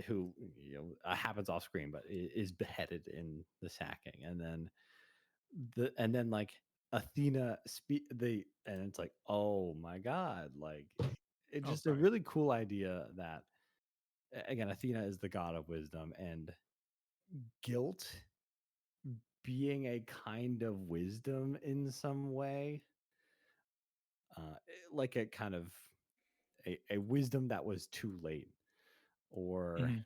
who happens off screen, but is beheaded in the sacking, and then like Athena and it's like, oh my god, like it's Oh, just a sorry. really cool idea that again Athena is the god of wisdom, and guilt being a kind of wisdom in some way, like a kind of a wisdom that was too late, or Mhm.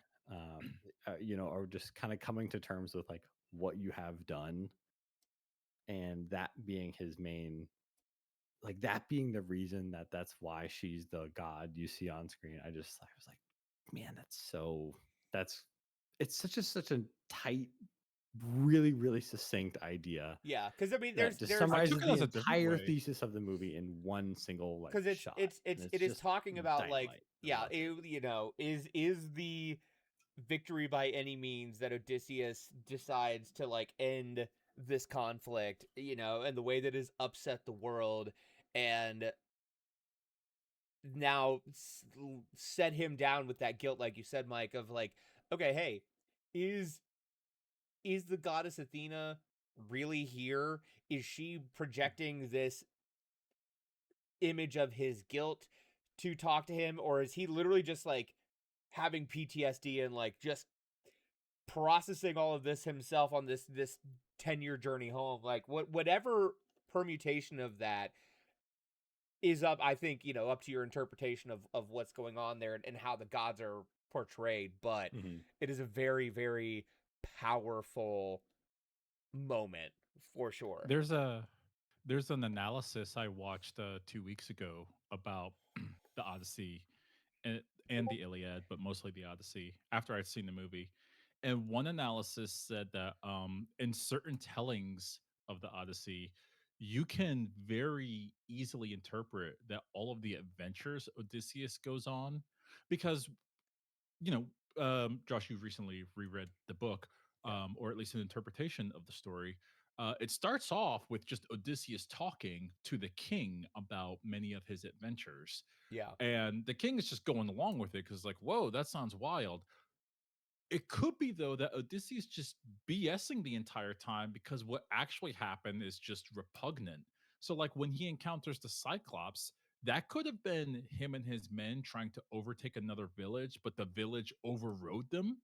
or just kind of coming to terms with like what you have done, and that being his main, like that being the reason that that's why she's the god you see on screen. I was like, man, that's it's such a tight, really really succinct idea Yeah, because I mean, that just there's I summarizes took it the as a different entire way. thesis of the movie in one single like because shot, and it's it is just talking about like, dynamite. I yeah, loved it. is the victory by any means that Odysseus decides to like end this conflict, and the way that has upset the world, and now set him down with that guilt, like you said, Mike, of like, okay, hey, is the goddess Athena really here? Is she projecting this image of his guilt to talk to him, or is he literally just like having PTSD and like just processing all of this himself on this 10-year journey home? Like, whatever permutation of that is up, I think, up to your interpretation of what's going on there, and how the gods are portrayed, but Mhm. it is a very, very powerful moment for sure. There's a there's an analysis I watched 2 weeks ago about the Odyssey and and the Iliad, but mostly the Odyssey after I'd seen the movie. And one analysis said that in certain tellings of the Odyssey, you can very easily interpret that all of the adventures Odysseus goes on, because Josh, you've recently reread the book, Yeah. or at least an interpretation of the story. It starts off with just Odysseus talking to the king about many of his adventures, Yeah. and the king is just going along with it because, like, whoa, that sounds wild. It could be though that Odysseus just BSing the entire time because what actually happened is just repugnant. So like when he encounters the Cyclops, that could have been him and his men trying to overtake another village, but the village overrode them.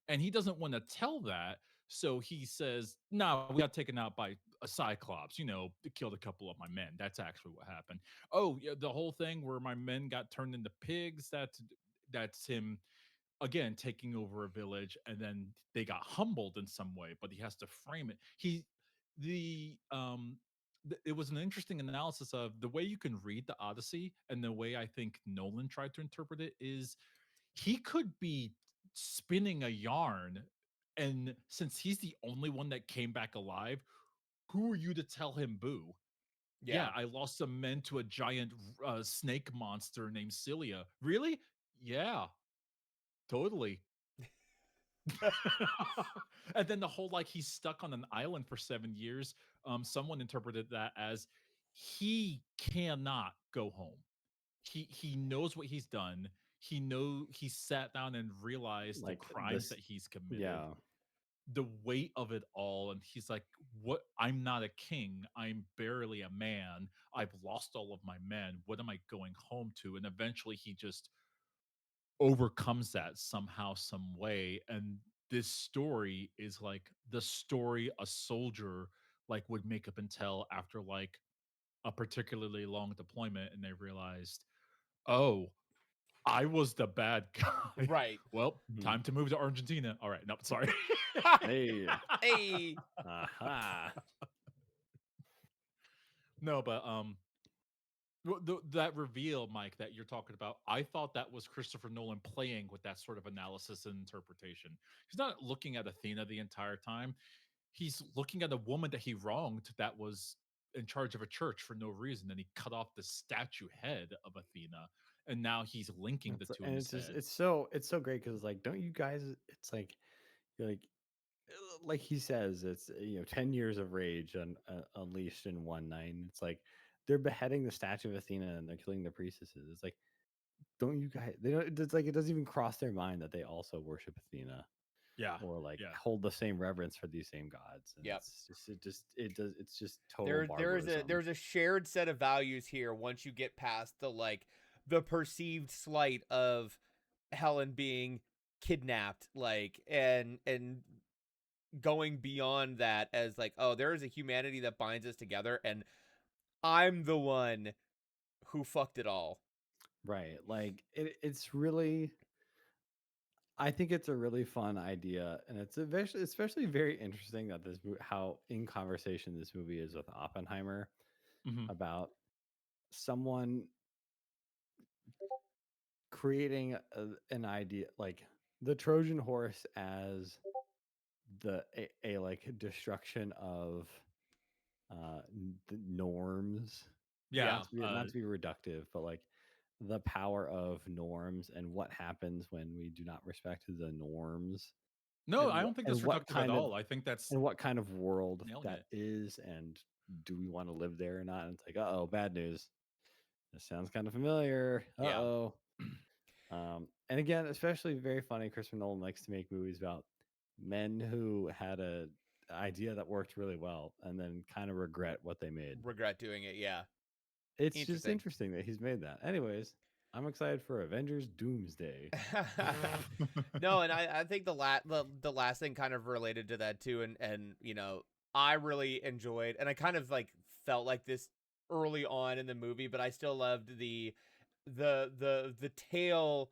And he doesn't want to tell that. So he says, "Nah, we got taken out by a Cyclops, it killed a couple of my men. That's actually what happened. Oh, yeah, the whole thing where my men got turned into pigs, that's him again taking over a village, and then they got humbled in some way, but he has to frame it. It was an interesting analysis of the way you can read the Odyssey, and the way I think Nolan tried to interpret it is he could be spinning a yarn, and since he's the only one that came back alive, who are you to tell him boo? Yeah, Yeah. I lost some men to a giant snake monster named Cilia. Really? Yeah, totally. And then the whole like he's stuck on an island for 7 years. Someone interpreted that as he cannot go home. He knows what he's done. He sat down and realized the Like crimes this, that he's committed, yeah. the weight of it all, and he's like, "What? I'm not a king. I'm barely a man. I've lost all of my men. What am I going home to?" And eventually, he just overcomes that somehow, some way. And this story is like the story a soldier like would make up and tell after like a particularly long deployment, and they realized, oh, I was the bad guy. Right. Well, Mhm. time to move to Argentina. All right, no, sorry. Hey, Hey. aha. No, but that reveal, Mike, that you're talking about, I thought that was Christopher Nolan playing with that sort of analysis and interpretation. He's not looking at Athena the entire time. He's looking at a woman that he wronged that was in charge of a church for no reason, and he cut off the statue head of Athena, and now he's linking the two in And his it's just head. it's so great because like, don't you guys? It's like you're like he says, it's 10 years of rage unleashed in one night. And it's like they're beheading the statue of Athena and they're killing the priestesses. It's like, don't you guys? They don't. It's like it doesn't even cross their mind that they also worship Athena Yeah, or like yeah. hold the same reverence for these same gods. And Yep. it's just it does it's just total There's a barbarism. there's a shared set of values here once you get past the perceived slight of Helen being kidnapped, and going beyond that as like, oh, there is a humanity that binds us together, and I'm the one who fucked it all. Right. Like it's really, I think it's a really fun idea, and it's especially very interesting that how in conversation this movie is with Oppenheimer Hmm. about someone creating an idea like the Trojan horse as a like destruction of the norms. Yeah. Yeah. Not to be reductive, but like the power of norms and what happens when we do not respect the norms, No, I don't think and that's reductive at all. I think that's what kind of world nailing that it. is, and do we want to live there or not? And it's like, uh-oh, bad news. This sounds kind of familiar. Yeah. Uh-oh. And again, especially very funny, Christopher Nolan likes to make movies about men who had a idea that worked really well and then kind of regret what they made. Regret doing it. Yeah. It's just Interesting. interesting that he's made that. Anyways, I'm excited for Avengers Doomsday. No, and I think the last thing kind of related to that too, and I really enjoyed, and I kind of like felt like this early on in the movie, but I still loved the tale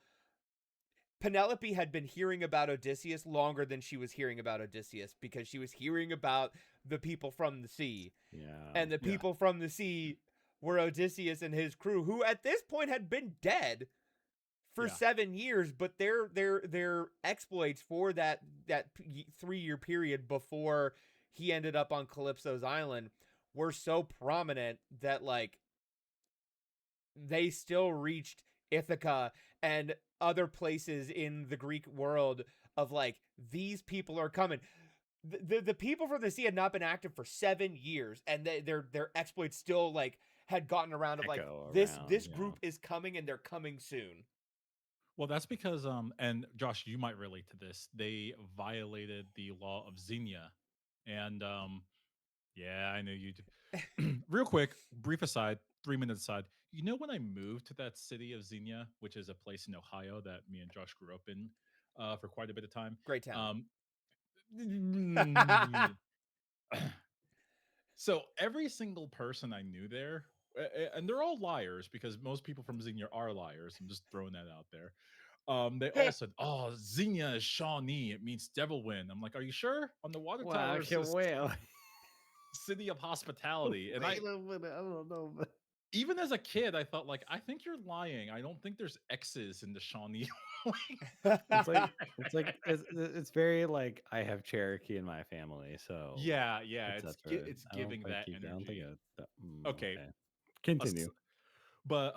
Penelope had been hearing about Odysseus longer than she was hearing about Odysseus, because she was hearing about the people from the sea. Yeah. And the people from the sea were Odysseus and his crew, who at this point had been dead for Yeah. 7 years, but their exploits for that 3-year period before he ended up on Calypso's island were so prominent that like they still reached Ithaca and other places in the Greek world of like, these people are coming. The people from the sea had not been active for 7 years, and their exploits still like had gotten around of like, Echo this around, group is coming and they're coming soon. Well, that's because and Josh, you might relate to this. They violated the law of Xenia. And yeah, I know you do. Real quick, brief aside, 3 minute aside. You know when I moved to that city of Xenia, which is a place in Ohio that me and Josh grew up in for quite a bit of time. Great town. So every single person I knew there, and they're all liars because most people from Xenia are liars. I'm just throwing that out there. They all said, "Oh, Xenia is Shawnee. It means devil wind." I'm like, "Are you sure?" On the water Wow, tower, I it can't says wait. "City of Hospitality," and Wait a minute, I don't know. But even as a kid, I thought like, "I think you're lying. I don't think there's X's in the Shawnee." it's very like I have Cherokee in my family, so Yeah, etc. it's I don't giving think that I don't think energy. Okay, okay. Continue. but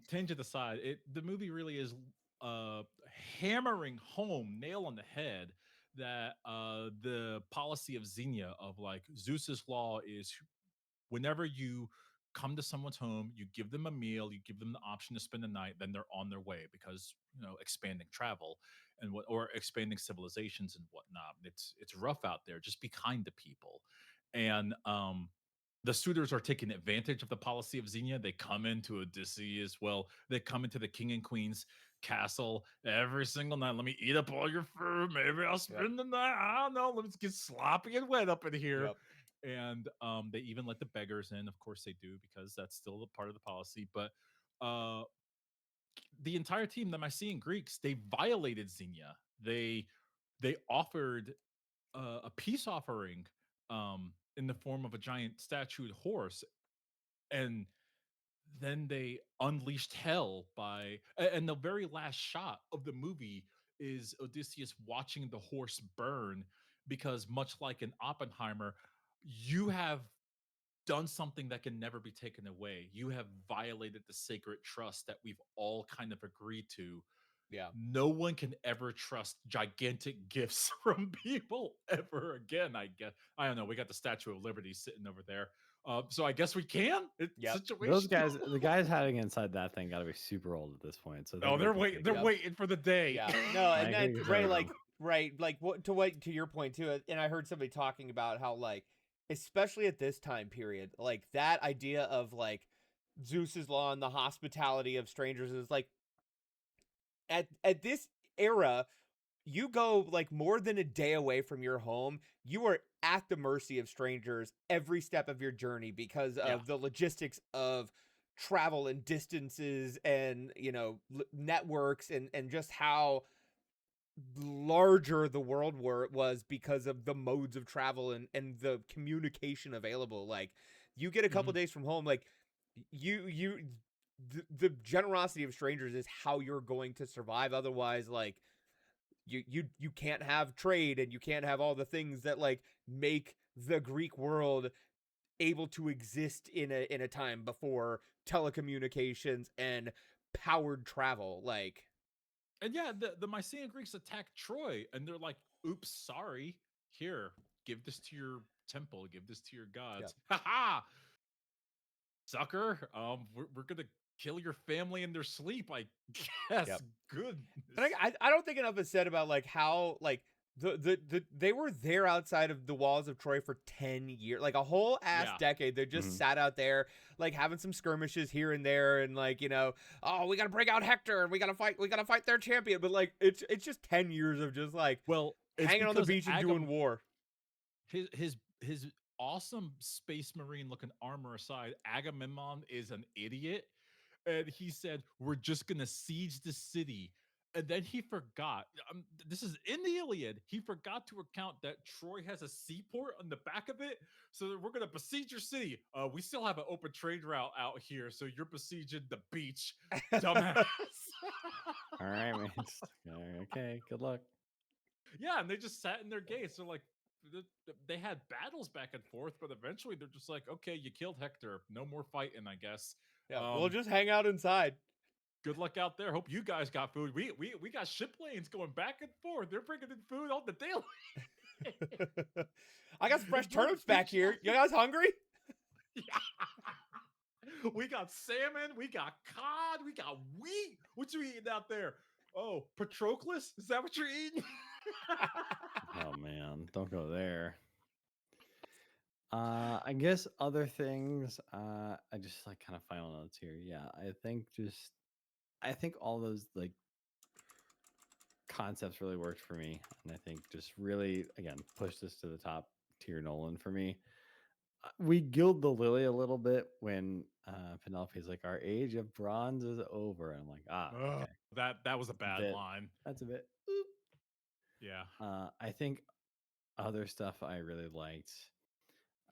tangent aside, the movie really is uh hammering home, nail on the head, that the policy of Xenia of like Zeus's law is whenever you come to someone's home, you give them a meal, you give them the option to spend the night, then they're on their way because expanding travel and what or expanding civilizations and whatnot. It's rough out there. Just be kind to people, and the suitors are taking advantage of the policy of Xenia. They come into Odysseus. Well, they come into the king and queen's castle every single night. Let me eat up all your food. Maybe I'll Yep. spend the night. I don't know. Let's get sloppy and wet up in here. Yep. And they even let the beggars in. Of course, they do because that's still a part of the policy. But uh, the entire team, the Mycenaean Greeks, they violated Xenia. They offered a peace offering in the form of a giant statued horse, and then they unleashed hell and the very last shot of the movie is Odysseus watching the horse burn, because much like in Oppenheimer, you have done something that can never be taken away. You have violated the sacred trust that we've all kind of agreed to. Yeah. No one can ever trust gigantic gifts from people ever again. I guess I don't know. We got the Statue of Liberty sitting over there, so I guess we can. It's Yep. Those situational. guys, the guys hiding inside that thing, got to be super old at this point. So I Oh, think they they're can waiting. take They're it. Yep. waiting for the day. Yeah. No, I and agree that completely. like what to your point too, and I heard somebody talking about how like, especially at this time period, like that idea of like Zeus's law and the hospitality of strangers is like, at this era, you go like more than a day away from your home, you are at the mercy of strangers every step of your journey because Yeah. of the logistics of travel and distances and networks and just how larger the world was because of the modes of travel and the communication available. Like, you get a couple Mhm. days from home, like the generosity of strangers is how you're going to survive. Otherwise, like, you can't have trade, and you can't have all the things that like make the Greek world able to exist in a time before telecommunications and powered travel. Like, And yeah, the Mycenaean Greeks attack Troy, and they're like, "Oops, sorry. Here, give this to your temple. Give this to your yep, gods." Ha ha! Sucker. We're gonna kill your family in their sleep. I guess. yep. Goodness. And I don't think enough is said about like how like they were there outside of the walls of Troy for 10 years, like a whole ass Yeah. decade. They just Mhm. sat out there, like having some skirmishes here and there, and like, oh, we gotta bring out Hector, and we gotta fight their champion. But like, it's just 10 years of just like Well, it's hanging on the because beach and doing war. his awesome space marine looking armor aside, Agamemnon is an idiot, and he said, "We're just gonna siege the city, And then he forgot. This is in the Iliad. He forgot to account that Troy has a seaport on the back of it, so that we're gonna besiege your city. We still have an open trade route out here, so you're besieging the beach, dumbass. All right, man. Okay, good luck. Yeah, and they just sat in their gates. They're like, they had battles back and forth, but eventually they're just like, okay, you killed Hector. No more fighting, I guess. Yeah, we'll just hang out inside. Good luck out there. Hope you guys got food. We got ship lanes going back and forth. They're bringing in food on the daily. I got some fresh We're turnips back here. You guys hungry? Yeah. We got salmon. We got cod. We got wheat. What you eating out there? Oh, Patroclus? Is that what you're eating? Oh man, don't go there. I guess other things. I just like kind of final notes here. Yeah, I think all those like concepts really worked for me, and I think just really again pushed this to the top tier Nolan for me. We gild the lily a little bit when Penelope's like, "Our age of bronze is over," and I'm like, "Ah, Oh, okay, that was a that's a bad bit. line. That's a bit." Yeah. I think other stuff I really liked.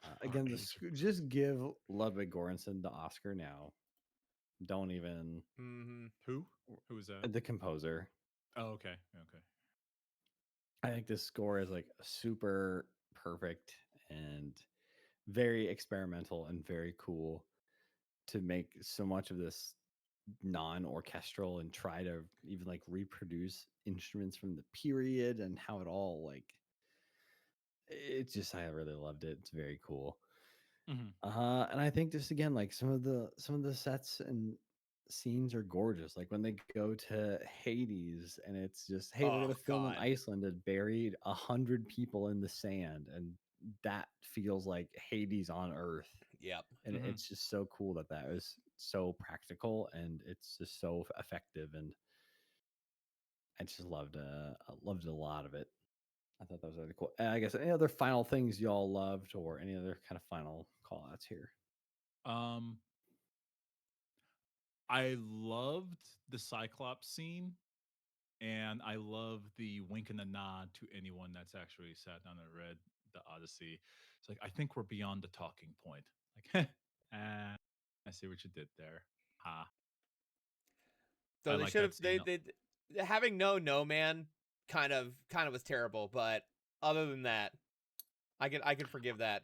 Our Again, age of just give Ludwig Göransson the Oscar now. Don't even Mm-hmm. who? Who is that? the composer. Oh, okay. Okay. I think this score is like super perfect and very experimental and very cool to make so much of this non-orchestral and try to even like reproduce instruments from the period and how it all like it's just I really loved it. It's very cool. Mm-hmm. And I think just again, like some of the sets and scenes are gorgeous. Like when they go to Hades and it's just, hey, we're Oh gonna film in God. Iceland and buried 100 people in the sand, and that feels like Hades on Earth. Yep. And Mm-hmm. it's just so cool that that was so practical and it's just so effective. And I just loved a lot of it. I thought that was really cool. And I guess any other final things y'all loved or any other kind of final call outs here? Um, I loved the Cyclops scene, and I love the wink and the nod to anyone that's actually sat down and read the Odyssey. It's like I think we're beyond the talking point. Like, I see what you did there. Ha! I So they like should that have scene. having no man kind of was terrible, but other than that, I can forgive that.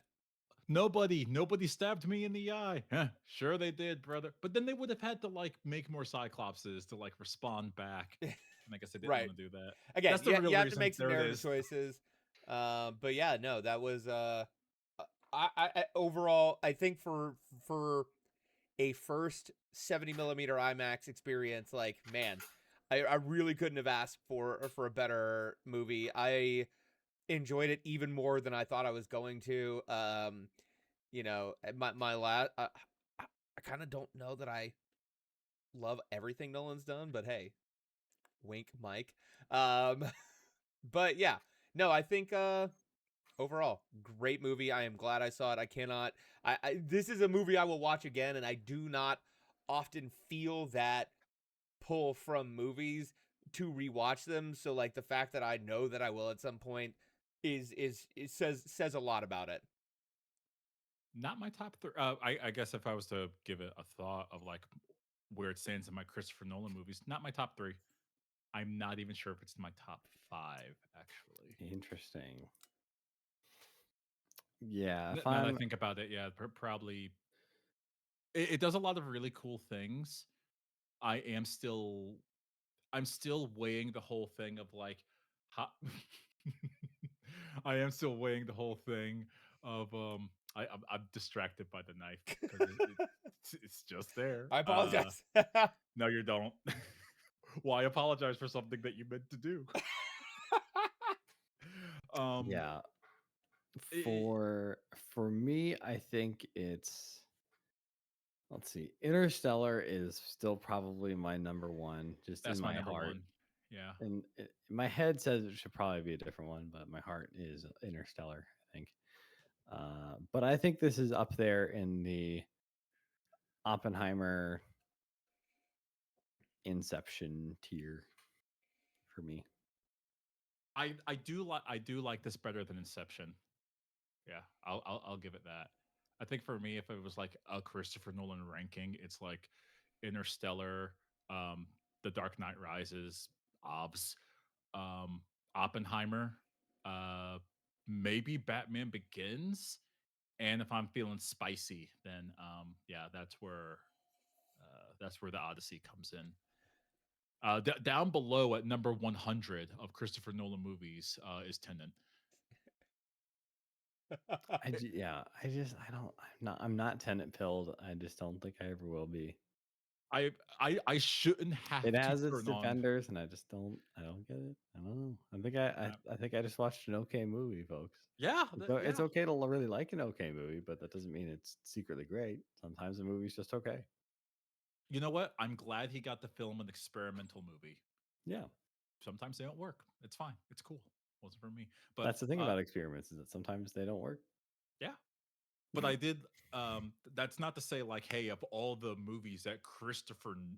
Nobody stabbed me in the eye. Sure they did, brother. But then they would have had to like make more Cyclopses to like respond back. And I guess they didn't Right. want to do that. Again, That's the you real have to reason. make some There it narrative is. choices. But yeah, no, that was I overall I think for a first 70 millimeter IMAX experience, like man, I really couldn't have asked for a better movie. I enjoyed it even more than I thought I was going to. My last I kind of don't know that I love everything Nolan's done, but hey, wink, Mike. Um, but yeah, no, I think overall great movie. I am glad I saw it. I cannot. This is a movie I will watch again, and I do not often feel that pull from movies to rewatch them. So like the fact that I know that I will at some point is it says a lot about it. Not my top three. I guess if I was to give it a thought of like where it stands in my Christopher Nolan movies, not my top three. I'm not even sure if it's my top five, actually. Interesting. Yeah, if Now that I I'm think about it, yeah, probably it does a lot of really cool things. I am still I'm still weighing the whole thing of like how I am still weighing the whole thing of I'm distracted by the knife because it's just there. I apologize. No, you don't. Why apologize for something that you meant to do? um, yeah, i- for me, I think it's let's see. Interstellar is still probably my number one, just in that's my my number heart. one. Yeah, And my head says it should probably be a different one, but my heart is Interstellar, I think. But I think this is up there in the Oppenheimer Inception tier. for me. I do like this better than Inception. Yeah, I'll give it that. I think for me, if it was like a Christopher Nolan ranking, it's like Interstellar, um, The Dark Knight Rises, OBS, um, Oppenheimer, uh, maybe Batman Begins, and if I'm feeling spicy, then yeah, that's where the Odyssey comes in. Down below at number 100 of Christopher Nolan movies is Tenet. I'm not tenant pilled. I just don't think I ever will be. I shouldn't have It to has its turn on. defenders, and I don't get it. I don't know. I think I just watched an okay movie, folks. Yeah, It's yeah. okay to really like an okay movie, but that doesn't mean it's secretly great. Sometimes a movie's just okay. You know what? I'm glad he got to film an experimental movie. Yeah, Sometimes they don't work. It's fine. It's cool. Wasn't for me. But that's the thing about experiments is that sometimes they don't work. yeah. But I did. That's not to say like, hey, of all the movies that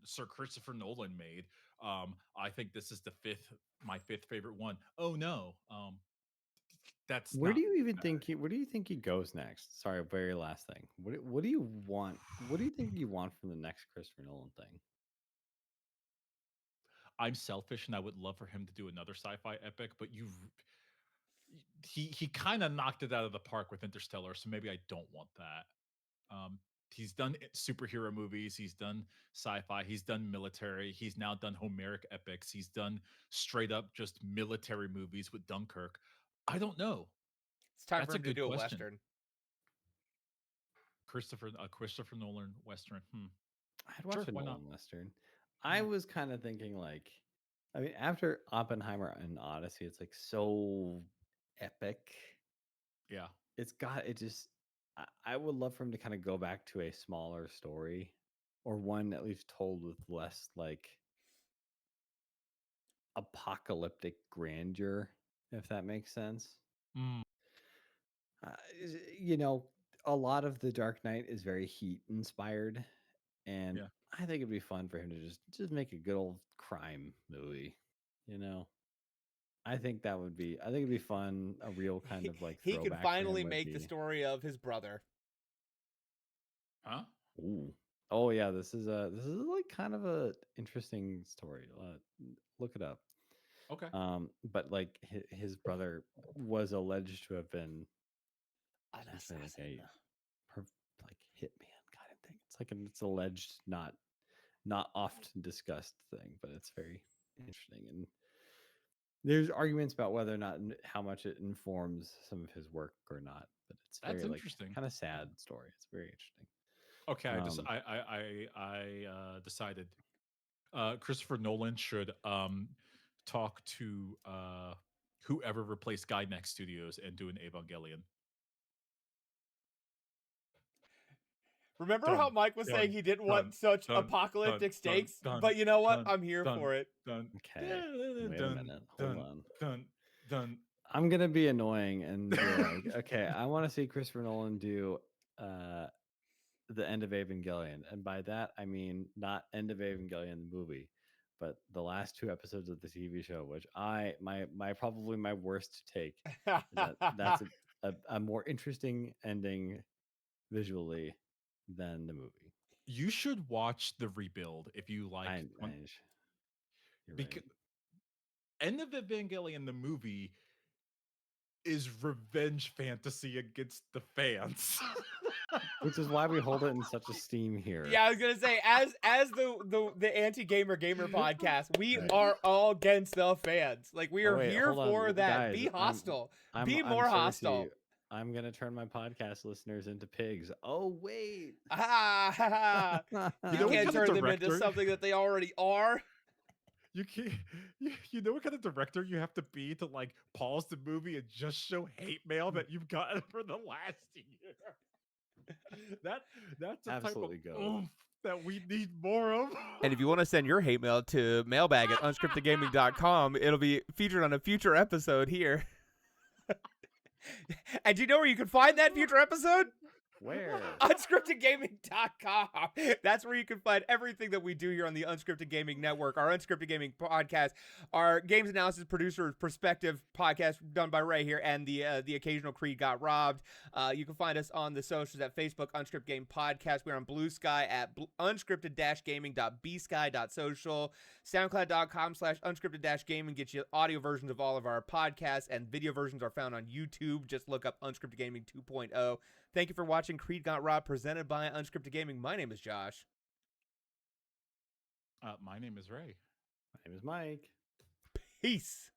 Sir Christopher Nolan made, I think this is my fifth favorite one. Oh no, that's Where not. do you even think where do you think he goes next? Sorry, very last thing. What do you want? What do you think you want from the next Christopher Nolan thing? I'm selfish, and I would love for him to do another sci-fi epic, but he kind of knocked it out of the park with Interstellar, so maybe I don't want that. Um, he's done superhero movies, he's done sci-fi, he's done military, he's now done Homeric epics, he's done straight up just military movies with Dunkirk. I don't know. It's time That's for a him to good do a question. Western. Christopher Nolan Western. I'd watch Sure, a why not? Nolan Western. I was kind of thinking like, I mean, after Oppenheimer and Odyssey, it's like so epic. Yeah. It just, I would love for him to kind of go back to a smaller story or one at least told with less like apocalyptic grandeur, if that makes sense. Mm, Uh, you know, a lot of the Dark Knight is very Heat inspired, and yeah. I think it'd be fun for him to just make a good old crime movie. You know, I think it'd be fun. A real kind of like He could throwback for him finally would make the be. story of his brother. Huh? Ooh, oh yeah, this is like kind of a interesting story. Look it up. Okay. But like his brother was alleged to have been An essentially like assassin. like hitman kind of thing. It's alleged, not often discussed thing, but it's very interesting. And there's arguments about whether or not how much it informs some of his work or not. But it's That's very like interesting. kind of sad story. It's very interesting. Okay, Um, I decided Christopher Nolan should talk to whoever replaced Skynex Studios and do an Evangelion. Remember how Done, Mike was saying done, he didn't done, want such done, done, apocalyptic done, stakes? done, But you know what? done, I'm here done, for it. done, okay, wait a done, minute. Hold done, on. done, done. I'm gonna be annoying and be like, okay, I want to see Christopher Nolan do the end of Evangelion, and by that I mean not end of Evangelion the movie, but the last two episodes of the TV show, which my probably my worst take is that's a more interesting ending visually than the movie. You should watch the rebuild if you like. You're right. Because End of Evangelion the movie is revenge fantasy against the fans. Which is why we hold it in such esteem here. Yeah, I was gonna say, as the anti-gamer gamer podcast, we Right. are all against the fans. Like we Oh are wait, here hold on, for that. guys. Be hostile. Be I'm more Cersei. hostile. I'm gonna turn my podcast listeners into pigs. Oh wait. Ah, You you know what can't kind of turn them into director- something that they already are. You can't. You know what kind of director you have to be to like pause the movie and just show hate mail that you've gotten for the last year. That's the Absolutely type of goat. oomph that we need more of. And if you want to send your hate mail to mailbag@unscriptedgaming.com, it'll be featured on a future episode here. And do you know where you can find that future episode? Where? unscriptedgaming.com. That's where you can find everything that we do here on the Unscripted Gaming Network, our Unscripted Gaming podcast, our games analysis producer perspective podcast done by Ray here, and the occasional Creed Got Robbed. You can find us on the socials at Facebook, Unscripted Game Podcast. We're on Blue Sky at unscripted-gaming.bsky.social. SoundCloud.com/unscripted-gaming gets you audio versions of all of our podcasts, and video versions are found on YouTube. Just look up Unscripted Gaming 2.0. Thank you for watching Creed Got Robbed, presented by Unscripted Gaming. My name is Josh. My name is Ray. My name is Mike. Peace.